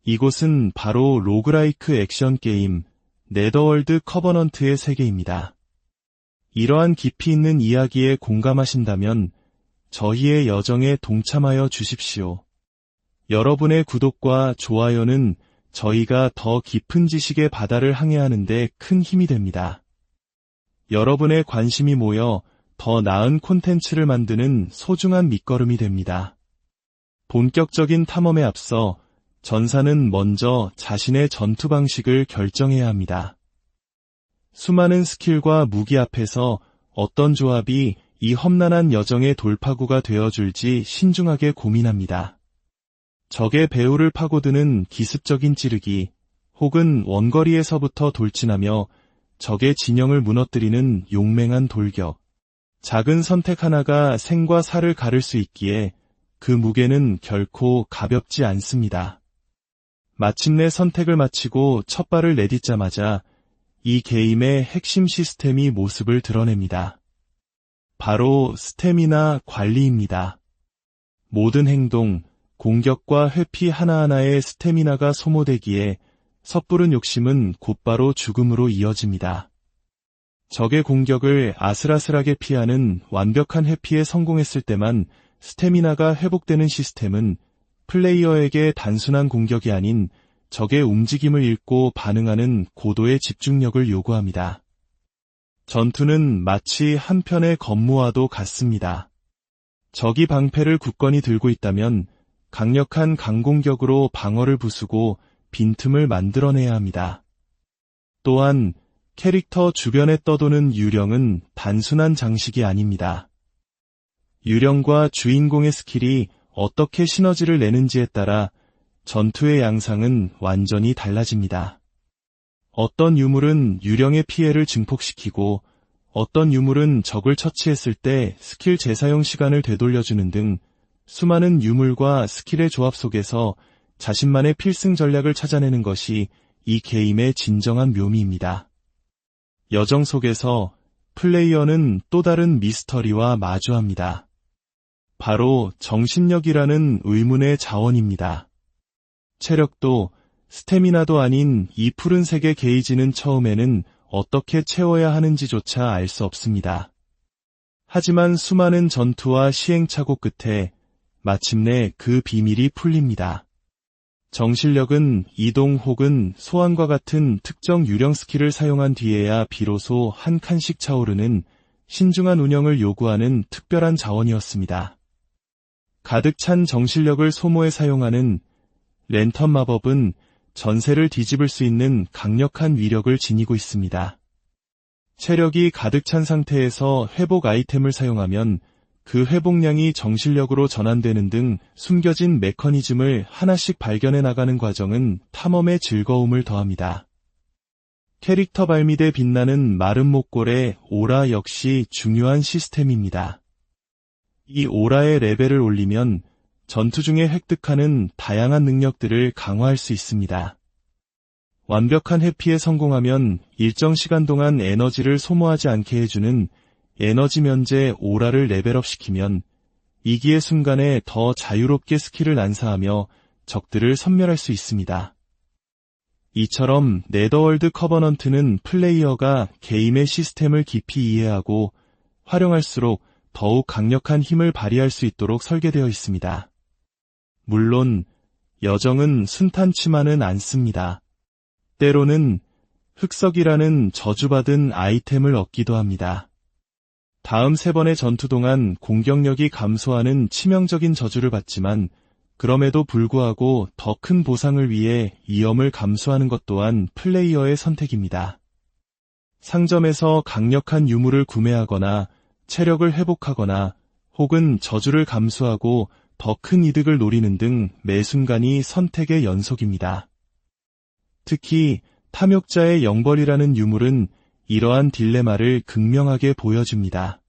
이곳은 바로 로그라이크 액션 게임 네더월드 커버넌트의 세계입니다. 이러한 깊이 있는 이야기에 공감하신다면 저희의 여정에 동참하여 주십시오. 여러분의 구독과 좋아요는 저희가 더 깊은 지식의 바다를 항해하는 데 큰 힘이 됩니다. 여러분의 관심이 모여 더 나은 콘텐츠를 만드는 소중한 밑거름이 됩니다. 본격적인 탐험에 앞서 전사는 먼저 자신의 전투 방식을 결정해야 합니다. 수많은 스킬과 무기 앞에서 어떤 조합이 이 험난한 여정의 돌파구가 되어줄지 신중하게 고민합니다. 적의 배후를 파고드는 기습적인 찌르기, 혹은 원거리에서부터 돌진하며 적의 진영을 무너뜨리는 용맹한 돌격. 작은 선택 하나가 생과 사를 가를 수 있기에 그 무게는 결코 가볍지 않습니다. 마침내 선택을 마치고 첫 발을 내딛자마자 이 게임의 핵심 시스템이 모습을 드러냅니다. 바로 스태미나 관리입니다. 모든 행동, 공격과 회피 하나하나의 스태미나가 소모되기에 섣부른 욕심은 곧바로 죽음으로 이어집니다. 적의 공격을 아슬아슬하게 피하는 완벽한 회피에 성공했을 때만 스태미나가 회복되는 시스템은 플레이어에게 단순한 공격이 아닌 적의 움직임을 읽고 반응하는 고도의 집중력을 요구합니다. 전투는 마치 한편의 건무와도 같습니다. 적이 방패를 굳건히 들고 있다면 강력한 강공격으로 방어를 부수고 빈틈을 만들어내야 합니다. 또한 캐릭터 주변에 떠도는 유령은 단순한 장식이 아닙니다. 유령과 주인공의 스킬이 어떻게 시너지를 내는지에 따라 전투의 양상은 완전히 달라집니다. 어떤 유물은 유령의 피해를 증폭시키고 어떤 유물은 적을 처치했을 때 스킬 재사용 시간을 되돌려주는 등 수많은 유물과 스킬의 조합 속에서 자신만의 필승 전략을 찾아내는 것이 이 게임의 진정한 묘미입니다. 여정 속에서 플레이어는 또 다른 미스터리와 마주합니다. 바로 정신력이라는 의문의 자원입니다. 체력도 스태미나도 아닌 이 푸른 색의 게이지는 처음에는 어떻게 채워야 하는지조차 알 수 없습니다. 하지만 수많은 전투와 시행착오 끝에 마침내 그 비밀이 풀립니다. 정신력은 이동 혹은 소환과 같은 특정 유령 스킬을 사용한 뒤에야 비로소 한 칸씩 차오르는 신중한 운영을 요구하는 특별한 자원이었습니다. 가득 찬 정신력을 소모해 사용하는 랜턴 마법은 전세를 뒤집을 수 있는 강력한 위력을 지니고 있습니다. 체력이 가득 찬 상태에서 회복 아이템을 사용하면 그 회복량이 정신력으로 전환되는 등 숨겨진 메커니즘을 하나씩 발견해 나가는 과정은 탐험의 즐거움을 더합니다. 캐릭터 발밑에 빛나는 마른 목골의 오라 역시 중요한 시스템입니다. 이 오라의 레벨을 올리면 전투 중에 획득하는 다양한 능력들을 강화할 수 있습니다. 완벽한 회피에 성공하면 일정 시간 동안 에너지를 소모하지 않게 해주는 에너지 면제 오라를 레벨업시키면 이기의 순간에 더 자유롭게 스킬을 난사하며 적들을 섬멸할 수 있습니다. 이처럼 네더월드 커버넌트는 플레이어가 게임의 시스템을 깊이 이해하고 활용할수록 더욱 강력한 힘을 발휘할 수 있도록 설계되어 있습니다. 물론 여정은 순탄치만은 않습니다. 때로는 흑석이라는 저주받은 아이템을 얻기도 합니다. 다음 3번의 전투 동안 공격력이 감소하는 치명적인 저주를 받지만 그럼에도 불구하고 더 큰 보상을 위해 위험을 감수하는 것 또한 플레이어의 선택입니다. 상점에서 강력한 유물을 구매하거나 체력을 회복하거나 혹은 저주를 감수하고 더 큰 이득을 노리는 등 매 순간이 선택의 연속입니다. 특히 탐욕자의 영벌이라는 유물은 이러한 딜레마를 극명하게 보여줍니다.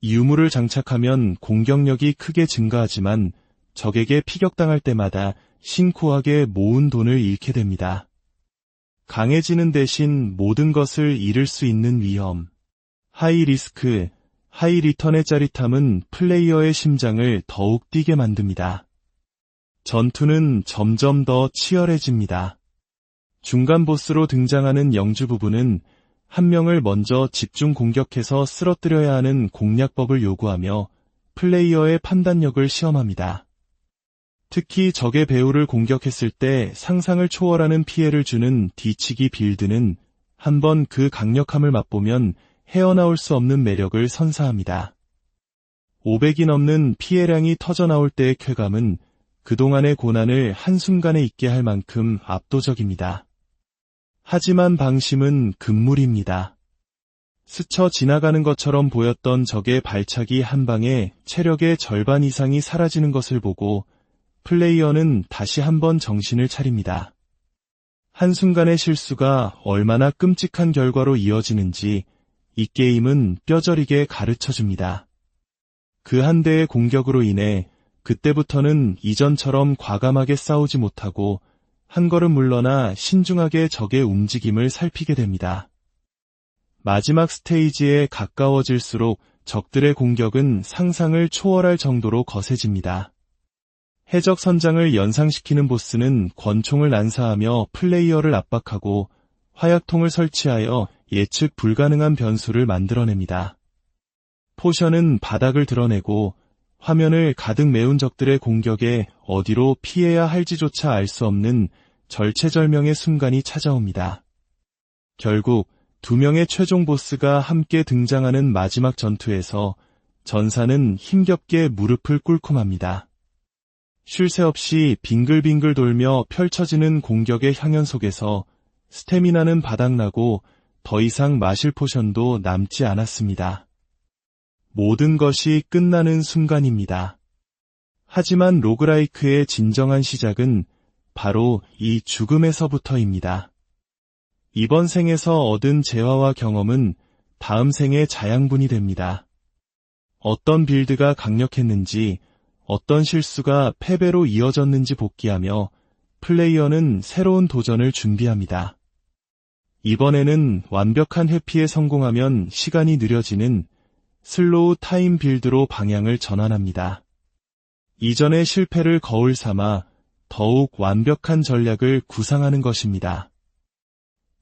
이 유물을 장착하면 공격력이 크게 증가하지만 적에게 피격당할 때마다 신고하게 모은 돈을 잃게 됩니다. 강해지는 대신 모든 것을 잃을 수 있는 위험. 하이 리스크, 하이 리턴의 짜릿함은 플레이어의 심장을 더욱 뛰게 만듭니다. 전투는 점점 더 치열해집니다. 중간 보스로 등장하는 영주 부부는 한 명을 먼저 집중 공격해서 쓰러뜨려야 하는 공략법을 요구하며 플레이어의 판단력을 시험합니다. 특히 적의 배우를 공격했을 때 상상을 초월하는 피해를 주는 뒤치기 빌드는 한번 그 강력함을 맛보면 헤어나올 수 없는 매력을 선사합니다. 500이 넘는 피해량이 터져나올 때의 쾌감은 그동안의 고난을 한순간에 잊게 할 만큼 압도적입니다. 하지만 방심은 금물입니다. 스쳐 지나가는 것처럼 보였던 적의 발차기 한 방에 체력의 절반 이상이 사라지는 것을 보고 플레이어는 다시 한번 정신을 차립니다. 한순간의 실수가 얼마나 끔찍한 결과로 이어지는지 이 게임은 뼈저리게 가르쳐줍니다. 그 한 대의 공격으로 인해 그때부터는 이전처럼 과감하게 싸우지 못하고 한 걸음 물러나 신중하게 적의 움직임을 살피게 됩니다. 마지막 스테이지에 가까워질수록 적들의 공격은 상상을 초월할 정도로 거세집니다. 해적 선장을 연상시키는 보스는 권총을 난사하며 플레이어를 압박하고 화약통을 설치하여 예측 불가능한 변수를 만들어냅니다. 포션은 바닥을 드러내고 화면을 가득 메운 적들의 공격에 어디로 피해야 할지조차 알 수 없는 절체절명의 순간이 찾아옵니다. 결국 두 명의 최종 보스가 함께 등장하는 마지막 전투에서 전사는 힘겹게 무릎을 꿇고 맙니다. 쉴 새 없이 빙글빙글 돌며 펼쳐지는 공격의 향연 속에서 스태미나는 바닥나고 더 이상 마실 포션도 남지 않았습니다. 모든 것이 끝나는 순간입니다. 하지만 로그라이크의 진정한 시작은 바로 이 죽음에서부터입니다. 이번 생에서 얻은 재화와 경험은 다음 생의 자양분이 됩니다. 어떤 빌드가 강력했는지, 어떤 실수가 패배로 이어졌는지 복기하며 플레이어는 새로운 도전을 준비합니다. 이번에는 완벽한 회피에 성공하면 시간이 느려지는 슬로우 타임 빌드로 방향을 전환합니다. 이전의 실패를 거울 삼아 더욱 완벽한 전략을 구상하는 것입니다.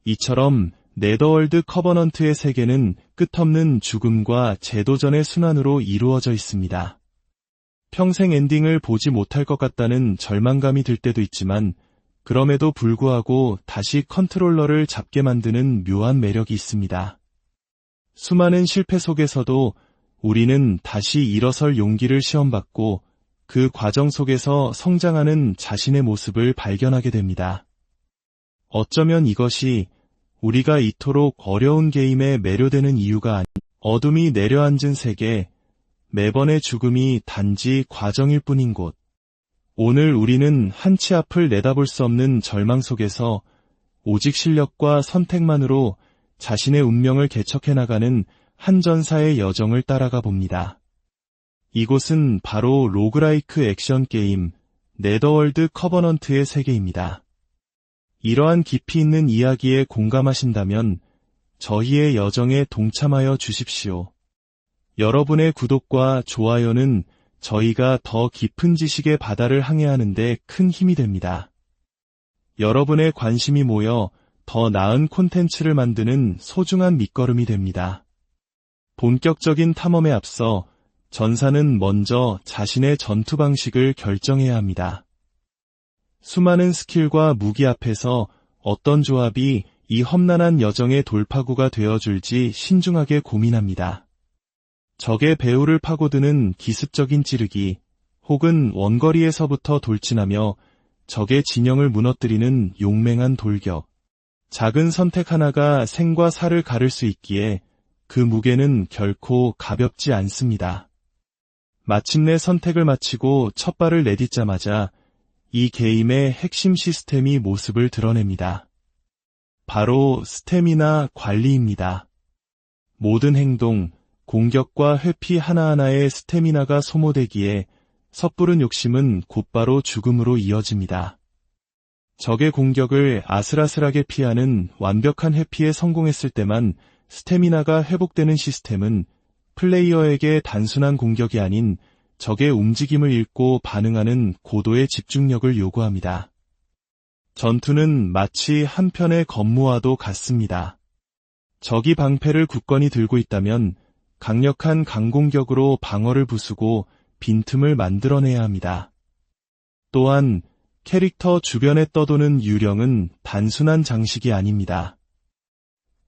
이처럼 네더월드 커버넌트의 세계는 끝없는 죽음과 재도전의 순환으로 이루어져 있습니다. 평생 엔딩을 보지 못할 것 같다는 절망감이 들 때도 있지만 그럼에도 불구하고 다시 컨트롤러를 잡게 만드는 묘한 매력이 있습니다. 수많은 실패 속에서도 우리는 다시 일어설 용기를 시험받고 그 과정 속에서 성장하는 자신의 모습을 발견하게 됩니다. 어쩌면 이것이 우리가 이토록 어려운 게임에 매료되는 이유가 아닌 어둠이 내려앉은 세계, 매번의 죽음이 단지 과정일 뿐인 곳. 오늘 우리는 한치 앞을 내다볼 수 없는 절망 속에서 오직 실력과 선택만으로 자신의 운명을 개척해 나가는 한 전사의 여정을 따라가 봅니다. 이곳은 바로 로그라이크 액션 게임 네더월드 커버넌트의 세계입니다. 이러한 깊이 있는 이야기에 공감하신다면 저희의 여정에 동참하여 주십시오. 여러분의 구독과 좋아요는 저희가 더 깊은 지식의 바다를 항해하는 데 큰 힘이 됩니다. 여러분의 관심이 모여 더 나은 콘텐츠를 만드는 소중한 밑거름이 됩니다. 본격적인 탐험에 앞서 전사는 먼저 자신의 전투 방식을 결정해야 합니다. 수많은 스킬과 무기 앞에서 어떤 조합이 이 험난한 여정의 돌파구가 되어줄지 신중하게 고민합니다. 적의 배후를 파고드는 기습적인 찌르기, 혹은 원거리에서부터 돌진하며 적의 진영을 무너뜨리는 용맹한 돌격. 작은 선택 하나가 생과 사를 가를 수 있기에 그 무게는 결코 가볍지 않습니다. 마침내 선택을 마치고 첫 발을 내딛자마자 이 게임의 핵심 시스템이 모습을 드러냅니다. 바로 스태미나 관리입니다. 모든 행동, 공격과 회피 하나하나의 스태미나가 소모되기에 섣부른 욕심은 곧바로 죽음으로 이어집니다. 적의 공격을 아슬아슬하게 피하는 완벽한 회피에 성공했을 때만 스태미나가 회복되는 시스템은 플레이어에게 단순한 공격이 아닌 적의 움직임을 읽고 반응하는 고도의 집중력을 요구합니다. 전투는 마치 한 편의 건무와도 같습니다. 적이 방패를 굳건히 들고 있다면 강력한 강공격으로 방어를 부수고 빈틈을 만들어내야 합니다. 또한 캐릭터 주변에 떠도는 유령은 단순한 장식이 아닙니다.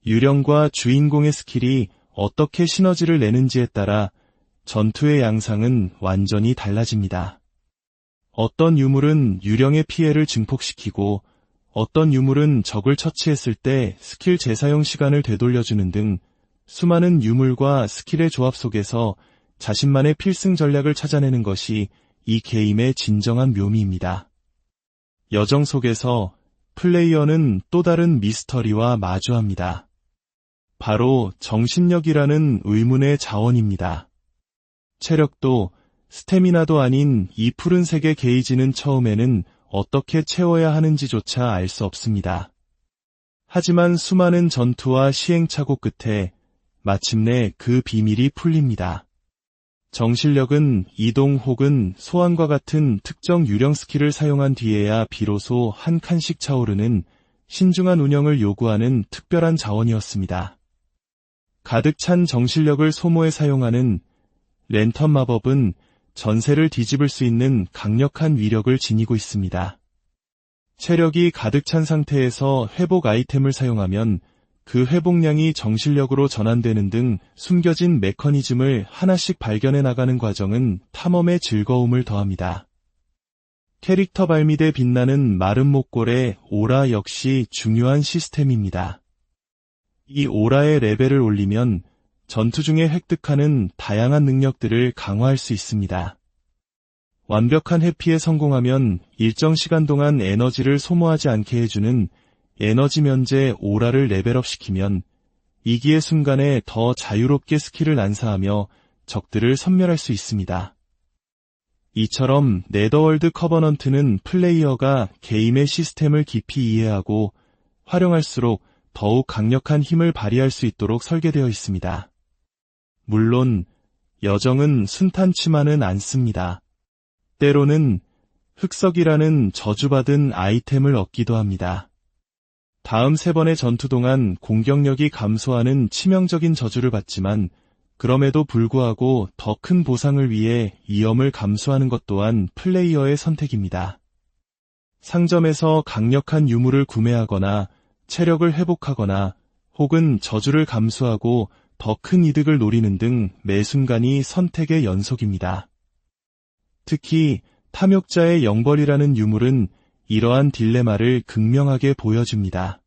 유령과 주인공의 스킬이 어떻게 시너지를 내는지에 따라 전투의 양상은 완전히 달라집니다. 어떤 유물은 유령의 피해를 증폭시키고 어떤 유물은 적을 처치했을 때 스킬 재사용 시간을 되돌려주는 등 수많은 유물과 스킬의 조합 속에서 자신만의 필승 전략을 찾아내는 것이 이 게임의 진정한 묘미입니다. 여정 속에서 플레이어는 또 다른 미스터리와 마주합니다. 바로 정신력이라는 의문의 자원입니다. 체력도 스태미나도 아닌 이 푸른색의 게이지는 처음에는 어떻게 채워야 하는지조차 알 수 없습니다. 하지만 수많은 전투와 시행착오 끝에 마침내 그 비밀이 풀립니다. 정신력은 이동 혹은 소환과 같은 특정 유령 스킬을 사용한 뒤에야 비로소 한 칸씩 차오르는 신중한 운영을 요구하는 특별한 자원이었습니다. 가득 찬 정신력을 소모해 사용하는 랜턴 마법은 전세를 뒤집을 수 있는 강력한 위력을 지니고 있습니다. 체력이 가득 찬 상태에서 회복 아이템을 사용하면 그 회복량이 정신력으로 전환되는 등 숨겨진 메커니즘을 하나씩 발견해 나가는 과정은 탐험의 즐거움을 더합니다. 캐릭터 발밑에 빛나는 마른 목골의 오라 역시 중요한 시스템입니다. 이 오라의 레벨을 올리면 전투 중에 획득하는 다양한 능력들을 강화할 수 있습니다. 완벽한 회피에 성공하면 일정 시간 동안 에너지를 소모하지 않게 해주는 에너지 면제 오라를 레벨업시키면 이기의 순간에 더 자유롭게 스킬을 난사하며 적들을 섬멸할 수 있습니다. 이처럼 네더월드 커버넌트는 플레이어가 게임의 시스템을 깊이 이해하고 활용할수록 더욱 강력한 힘을 발휘할 수 있도록 설계되어 있습니다. 물론 여정은 순탄치만은 않습니다. 때로는 흑석이라는 저주받은 아이템을 얻기도 합니다. 다음 3번의 전투 동안 공격력이 감소하는 치명적인 저주를 받지만 그럼에도 불구하고 더 큰 보상을 위해 위험을 감수하는 것 또한 플레이어의 선택입니다. 상점에서 강력한 유물을 구매하거나 체력을 회복하거나 혹은 저주를 감수하고 더 큰 이득을 노리는 등 매 순간이 선택의 연속입니다. 특히 탐욕자의 영벌이라는 유물은 이러한 딜레마를 극명하게 보여줍니다.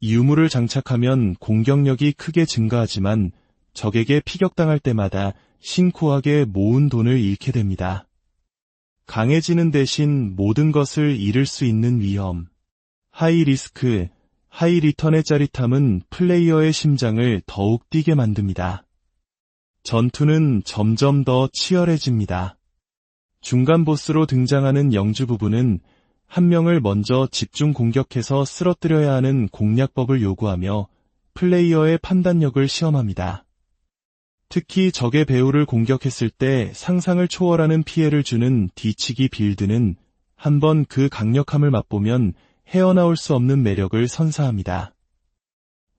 유물을 장착하면 공격력이 크게 증가하지만 적에게 피격당할 때마다 신코하게 모은 돈을 잃게 됩니다. 강해지는 대신 모든 것을 잃을 수 있는 위험. 하이 리스크, 하이 리턴의 짜릿함은 플레이어의 심장을 더욱 뛰게 만듭니다. 전투는 점점 더 치열해집니다. 중간 보스로 등장하는 영주 부부는 한 명을 먼저 집중 공격해서 쓰러뜨려야 하는 공략법을 요구하며 플레이어의 판단력을 시험합니다. 특히 적의 배우를 공격했을 때 상상을 초월하는 피해를 주는 뒤치기 빌드는 한번 그 강력함을 맛보면 헤어나올 수 없는 매력을 선사합니다.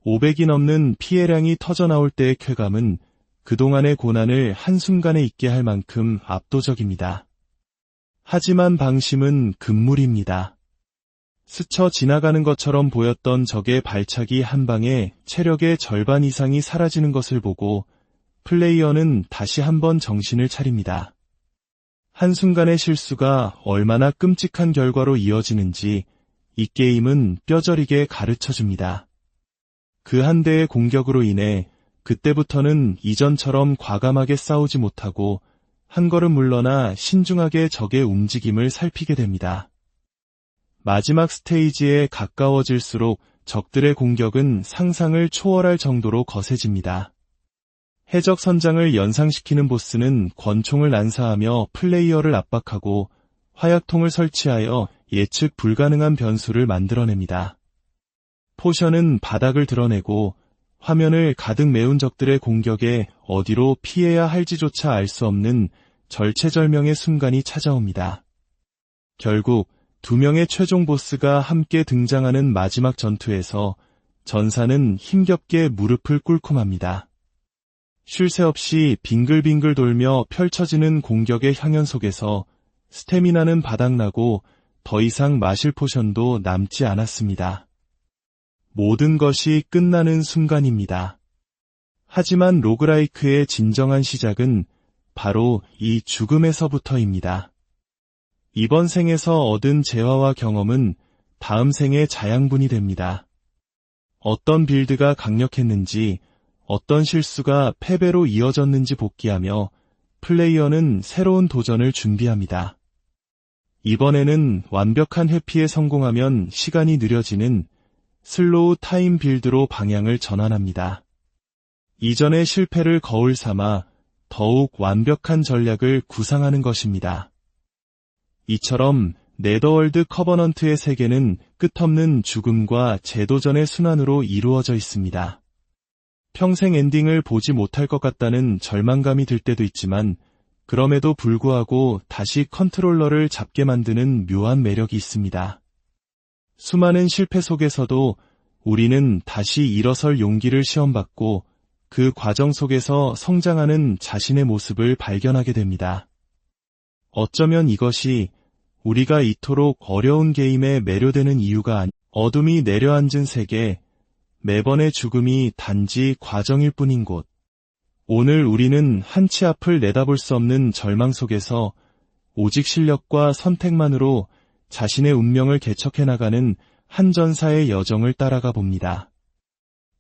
500이 넘는 피해량이 터져나올 때의 쾌감은 그동안의 고난을 한순간에 잊게 할 만큼 압도적입니다. 하지만 방심은 금물입니다. 스쳐 지나가는 것처럼 보였던 적의 발차기 한 방에 체력의 절반 이상이 사라지는 것을 보고 플레이어는 다시 한번 정신을 차립니다. 한순간의 실수가 얼마나 끔찍한 결과로 이어지는지 이 게임은 뼈저리게 가르쳐줍니다. 그 한 대의 공격으로 인해 그때부터는 이전처럼 과감하게 싸우지 못하고 한 걸음 물러나 신중하게 적의 움직임을 살피게 됩니다. 마지막 스테이지에 가까워질수록 적들의 공격은 상상을 초월할 정도로 거세집니다. 해적 선장을 연상시키는 보스는 권총을 난사하며 플레이어를 압박하고 화약통을 설치하여 예측 불가능한 변수를 만들어냅니다. 포션은 바닥을 드러내고 화면을 가득 메운 적들의 공격에 어디로 피해야 할지조차 알 수 없는 절체절명의 순간이 찾아옵니다. 결국 2명의 최종 보스가 함께 등장하는 마지막 전투에서 전사는 힘겹게 무릎을 꿇고 맙니다. 쉴 새 없이 빙글빙글 돌며 펼쳐지는 공격의 향연 속에서 스태미나는 바닥나고 더 이상 마실 포션도 남지 않았습니다. 모든 것이 끝나는 순간입니다. 하지만 로그라이크의 진정한 시작은 바로 이 죽음에서부터입니다. 이번 생에서 얻은 재화와 경험은 다음 생의 자양분이 됩니다. 어떤 빌드가 강력했는지, 어떤 실수가 패배로 이어졌는지 복기하며 플레이어는 새로운 도전을 준비합니다. 이번에는 완벽한 회피에 성공하면 시간이 느려지는 슬로우 타임 빌드로 방향을 전환합니다. 이전의 실패를 거울 삼아 더욱 완벽한 전략을 구상하는 것입니다. 이처럼 네더월드 커버넌트의 세계는 끝없는 죽음과 재도전의 순환으로 이루어져 있습니다. 평생 엔딩을 보지 못할 것 같다는 절망감이 들 때도 있지만 그럼에도 불구하고 다시 컨트롤러를 잡게 만드는 묘한 매력이 있습니다. 수많은 실패 속에서도 우리는 다시 일어설 용기를 시험받고 그 과정 속에서 성장하는 자신의 모습을 발견하게 됩니다. 어쩌면 이것이 우리가 이토록 어려운 게임에 매료되는 이유가 어둠이 내려앉은 세계, 매번의 죽음이 단지 과정일 뿐인 곳. 오늘 우리는 한치 앞을 내다볼 수 없는 절망 속에서 오직 실력과 선택만으로 자신의 운명을 개척해 나가는 한 전사의 여정을 따라가 봅니다.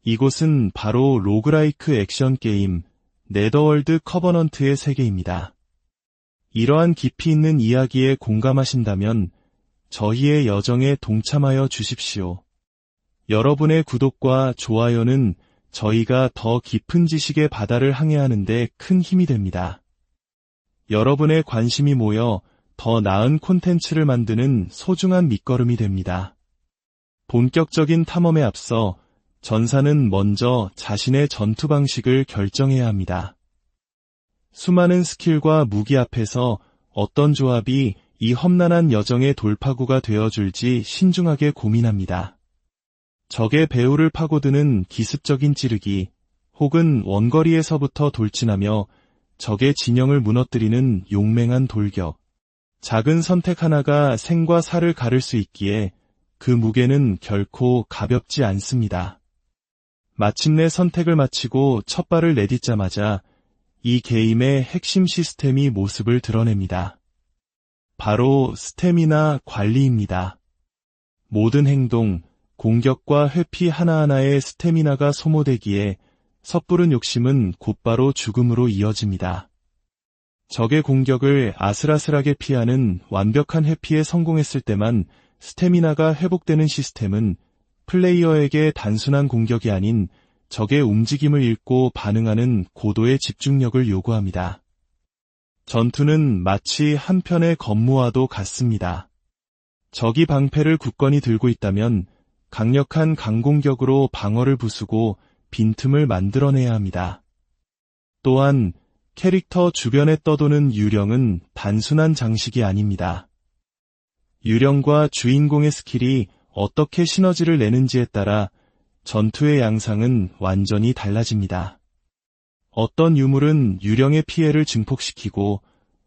이곳은 바로 로그라이크 액션 게임 네더월드 커버넌트의 세계입니다. 이러한 깊이 있는 이야기에 공감하신다면 저희의 여정에 동참하여 주십시오. 여러분의 구독과 좋아요는 저희가 더 깊은 지식의 바다를 항해하는 데 큰 힘이 됩니다. 여러분의 관심이 모여 더 나은 콘텐츠를 만드는 소중한 밑거름이 됩니다. 본격적인 탐험에 앞서 전사는 먼저 자신의 전투 방식을 결정해야 합니다. 수많은 스킬과 무기 앞에서 어떤 조합이 이 험난한 여정의 돌파구가 되어줄지 신중하게 고민합니다. 적의 배후를 파고드는 기습적인 찌르기, 혹은 원거리에서부터 돌진하며 적의 진영을 무너뜨리는 용맹한 돌격. 작은 선택 하나가 생과 사를 가를 수 있기에 그 무게는 결코 가볍지 않습니다. 마침내 선택을 마치고 첫 발을 내딛자마자 이 게임의 핵심 시스템이 모습을 드러냅니다. 바로 스태미나 관리입니다. 모든 행동, 공격과 회피 하나하나의 스태미나가 소모되기에 섣부른 욕심은 곧바로 죽음으로 이어집니다. 적의 공격을 아슬아슬하게 피하는 완벽한 회피에 성공했을 때만 스태미나가 회복되는 시스템은 플레이어에게 단순한 공격이 아닌 적의 움직임을 읽고 반응하는 고도의 집중력을 요구합니다. 전투는 마치 한편의 건무와도 같습니다. 적이 방패를 굳건히 들고 있다면 강력한 강공격으로 방어를 부수고 빈틈을 만들어내야 합니다. 또한 캐릭터 주변에 떠도는 유령은 단순한 장식이 아닙니다. 유령과 주인공의 스킬이 어떻게 시너지를 내는지에 따라 전투의 양상은 완전히 달라집니다. 어떤 유물은 유령의 피해를 증폭시키고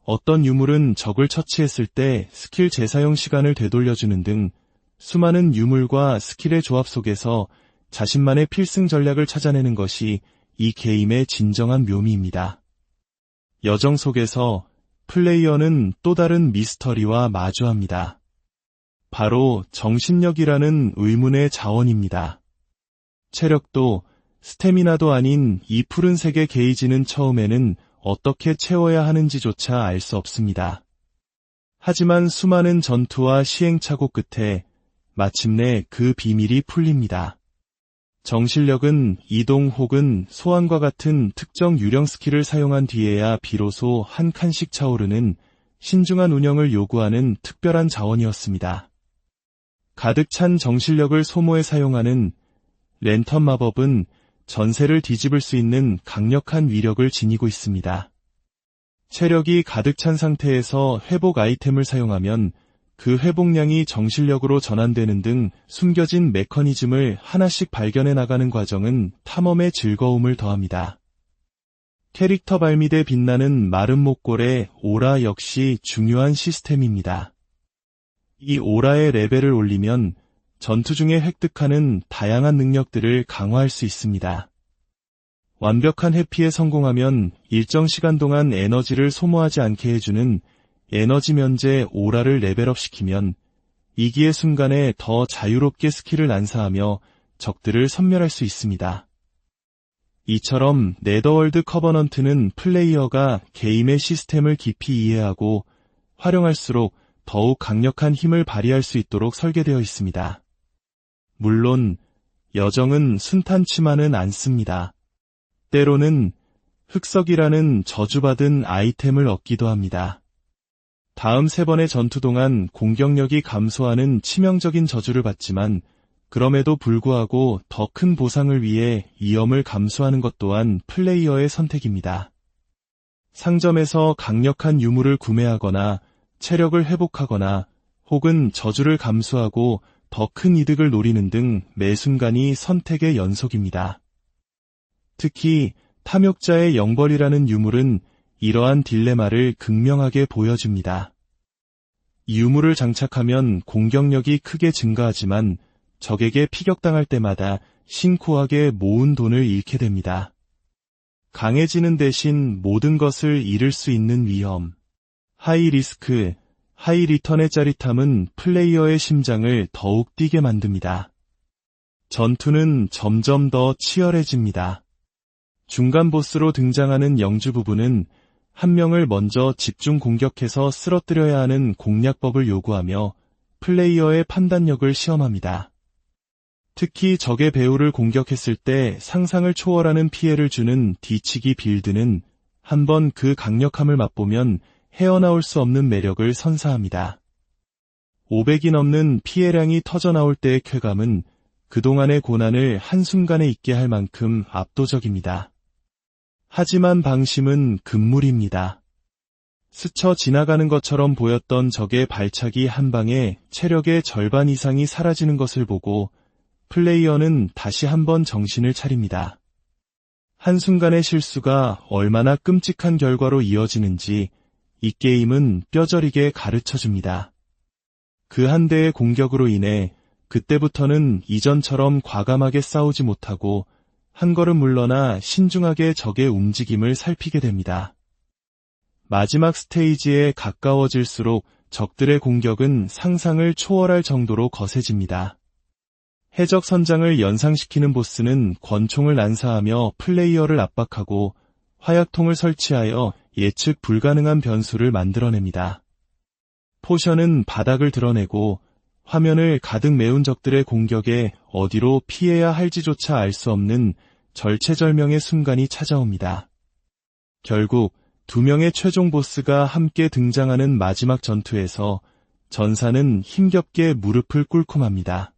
어떤 유물은 적을 처치했을 때 스킬 재사용 시간을 되돌려주는 등 수많은 유물과 스킬의 조합 속에서 자신만의 필승 전략을 찾아내는 것이 이 게임의 진정한 묘미입니다. 여정 속에서 플레이어는 또 다른 미스터리와 마주합니다. 바로 정신력이라는 의문의 자원입니다. 체력도 스태미나도 아닌 이 푸른 색의 게이지는 처음에는 어떻게 채워야 하는지조차 알 수 없습니다. 하지만 수많은 전투와 시행착오 끝에 마침내 그 비밀이 풀립니다. 정신력은 이동 혹은 소환과 같은 특정 유령 스킬을 사용한 뒤에야 비로소 한 칸씩 차오르는 신중한 운영을 요구하는 특별한 자원이었습니다. 가득 찬 정신력을 소모해 사용하는 랜턴 마법은 전세를 뒤집을 수 있는 강력한 위력을 지니고 있습니다. 체력이 가득 찬 상태에서 회복 아이템을 사용하면 그 회복량이 정신력으로 전환되는 등 숨겨진 메커니즘을 하나씩 발견해 나가는 과정은 탐험의 즐거움을 더합니다. 캐릭터 발밑에 빛나는 마른 목골의 오라 역시 중요한 시스템입니다. 이 오라의 레벨을 올리면 전투 중에 획득하는 다양한 능력들을 강화할 수 있습니다. 완벽한 회피에 성공하면 일정 시간 동안 에너지를 소모하지 않게 해주는 에너지 면제 오라를 레벨업시키면 이기의 순간에 더 자유롭게 스킬을 난사하며 적들을 섬멸할 수 있습니다. 이처럼 네더월드 커버넌트는 플레이어가 게임의 시스템을 깊이 이해하고 활용할수록 더욱 강력한 힘을 발휘할 수 있도록 설계되어 있습니다. 물론 여정은 순탄치만은 않습니다. 때로는 흑석이라는 저주받은 아이템을 얻기도 합니다. 다음 3번의 전투 동안 공격력이 감소하는 치명적인 저주를 받지만 그럼에도 불구하고 더 큰 보상을 위해 위험을 감수하는 것 또한 플레이어의 선택입니다. 상점에서 강력한 유물을 구매하거나 체력을 회복하거나 혹은 저주를 감수하고 더 큰 이득을 노리는 등 매 순간이 선택의 연속입니다. 특히 탐욕자의 영벌이라는 유물은 이러한 딜레마를 극명하게 보여줍니다. 이 유물을 장착하면 공격력이 크게 증가하지만 적에게 피격당할 때마다 신고하게 모은 돈을 잃게 됩니다. 강해지는 대신 모든 것을 잃을 수 있는 위험. 하이 리스크, 하이 리턴의 짜릿함은 플레이어의 심장을 더욱 뛰게 만듭니다. 전투는 점점 더 치열해집니다. 중간 보스로 등장하는 영주 부부는 한 명을 먼저 집중 공격해서 쓰러뜨려야 하는 공략법을 요구하며 플레이어의 판단력을 시험합니다. 특히 적의 배우를 공격했을 때 상상을 초월하는 피해를 주는 뒤치기 빌드는 한번 그 강력함을 맛보면 헤어나올 수 없는 매력을 선사합니다. 500이 넘는 피해량이 터져나올 때의 쾌감은 그동안의 고난을 한순간에 잊게 할 만큼 압도적입니다. 하지만 방심은 금물입니다. 스쳐 지나가는 것처럼 보였던 적의 발차기 한 방에 체력의 절반 이상이 사라지는 것을 보고 플레이어는 다시 한번 정신을 차립니다. 한순간의 실수가 얼마나 끔찍한 결과로 이어지는지 이 게임은 뼈저리게 가르쳐줍니다. 그 한 대의 공격으로 인해 그때부터는 이전처럼 과감하게 싸우지 못하고 한 걸음 물러나 신중하게 적의 움직임을 살피게 됩니다. 마지막 스테이지에 가까워질수록 적들의 공격은 상상을 초월할 정도로 거세집니다. 해적 선장을 연상시키는 보스는 권총을 난사하며 플레이어를 압박하고 화약통을 설치하여 예측 불가능한 변수를 만들어냅니다. 포션은 바닥을 드러내고 화면을 가득 메운 적들의 공격에 어디로 피해야 할지조차 알 수 없는 절체절명의 순간이 찾아옵니다. 결국 2명의 최종 보스가 함께 등장하는 마지막 전투에서 전사는 힘겹게 무릎을 꿇고 맙니다.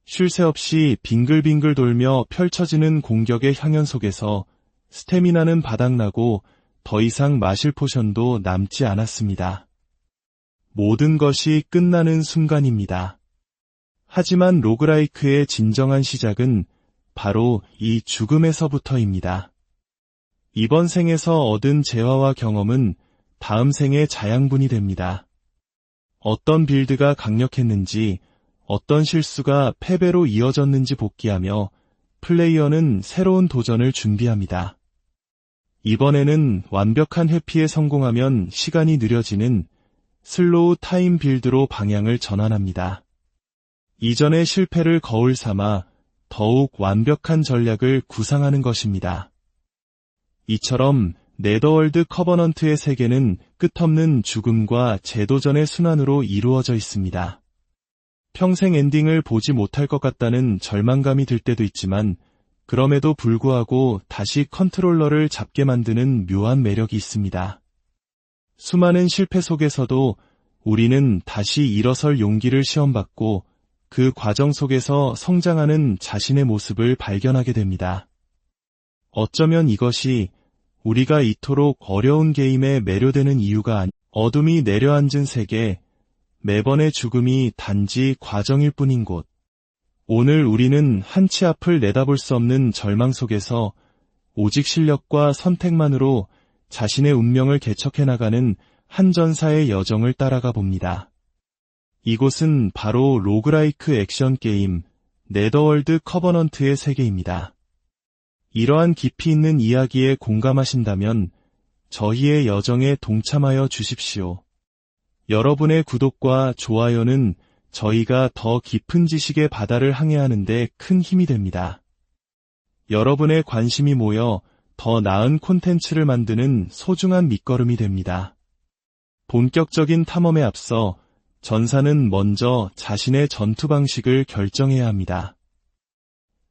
쉴 새 없이 빙글빙글 돌며 펼쳐지는 공격의 향연 속에서 스태미나는 바닥나고 더 이상 마실 포션도 남지 않았습니다. 모든 것이 끝나는 순간입니다. 하지만 로그라이크의 진정한 시작은 바로 이 죽음에서부터입니다. 이번 생에서 얻은 재화와 경험은 다음 생의 자양분이 됩니다. 어떤 빌드가 강력했는지, 어떤 실수가 패배로 이어졌는지 복기하며 플레이어는 새로운 도전을 준비합니다. 이번에는 완벽한 회피에 성공하면 시간이 느려지는 슬로우 타임 빌드로 방향을 전환합니다. 이전의 실패를 거울 삼아 더욱 완벽한 전략을 구상하는 것입니다. 이처럼 네더월드 커버넌트의 세계는 끝없는 죽음과 재도전의 순환으로 이루어져 있습니다. 평생 엔딩을 보지 못할 것 같다는 절망감이 들 때도 있지만 그럼에도 불구하고 다시 컨트롤러를 잡게 만드는 묘한 매력이 있습니다. 수많은 실패 속에서도 우리는 다시 일어설 용기를 시험받고 그 과정 속에서 성장하는 자신의 모습을 발견하게 됩니다. 어쩌면 이것이 우리가 이토록 어려운 게임에 매료되는 이유가 어둠이 내려앉은 세계, 매번의 죽음이 단지 과정일 뿐인 곳. 오늘 우리는 한치 앞을 내다볼 수 없는 절망 속에서 오직 실력과 선택만으로 자신의 운명을 개척해 나가는 한 전사의 여정을 따라가 봅니다. 이곳은 바로 로그라이크 액션 게임 네더월드 커버넌트의 세계입니다. 이러한 깊이 있는 이야기에 공감하신다면 저희의 여정에 동참하여 주십시오. 여러분의 구독과 좋아요는 저희가 더 깊은 지식의 바다를 항해하는 데 큰 힘이 됩니다. 여러분의 관심이 모여 더 나은 콘텐츠를 만드는 소중한 밑거름이 됩니다. 본격적인 탐험에 앞서 전사는 먼저 자신의 전투 방식을 결정해야 합니다.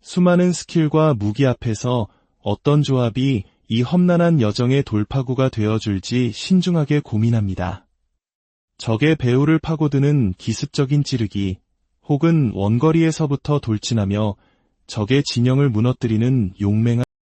수많은 스킬과 무기 앞에서 어떤 조합이 이 험난한 여정의 돌파구가 되어줄지 신중하게 고민합니다. 적의 배후를 파고드는 기습적인 찌르기, 혹은 원거리에서부터 돌진하며 적의 진영을 무너뜨리는 용맹한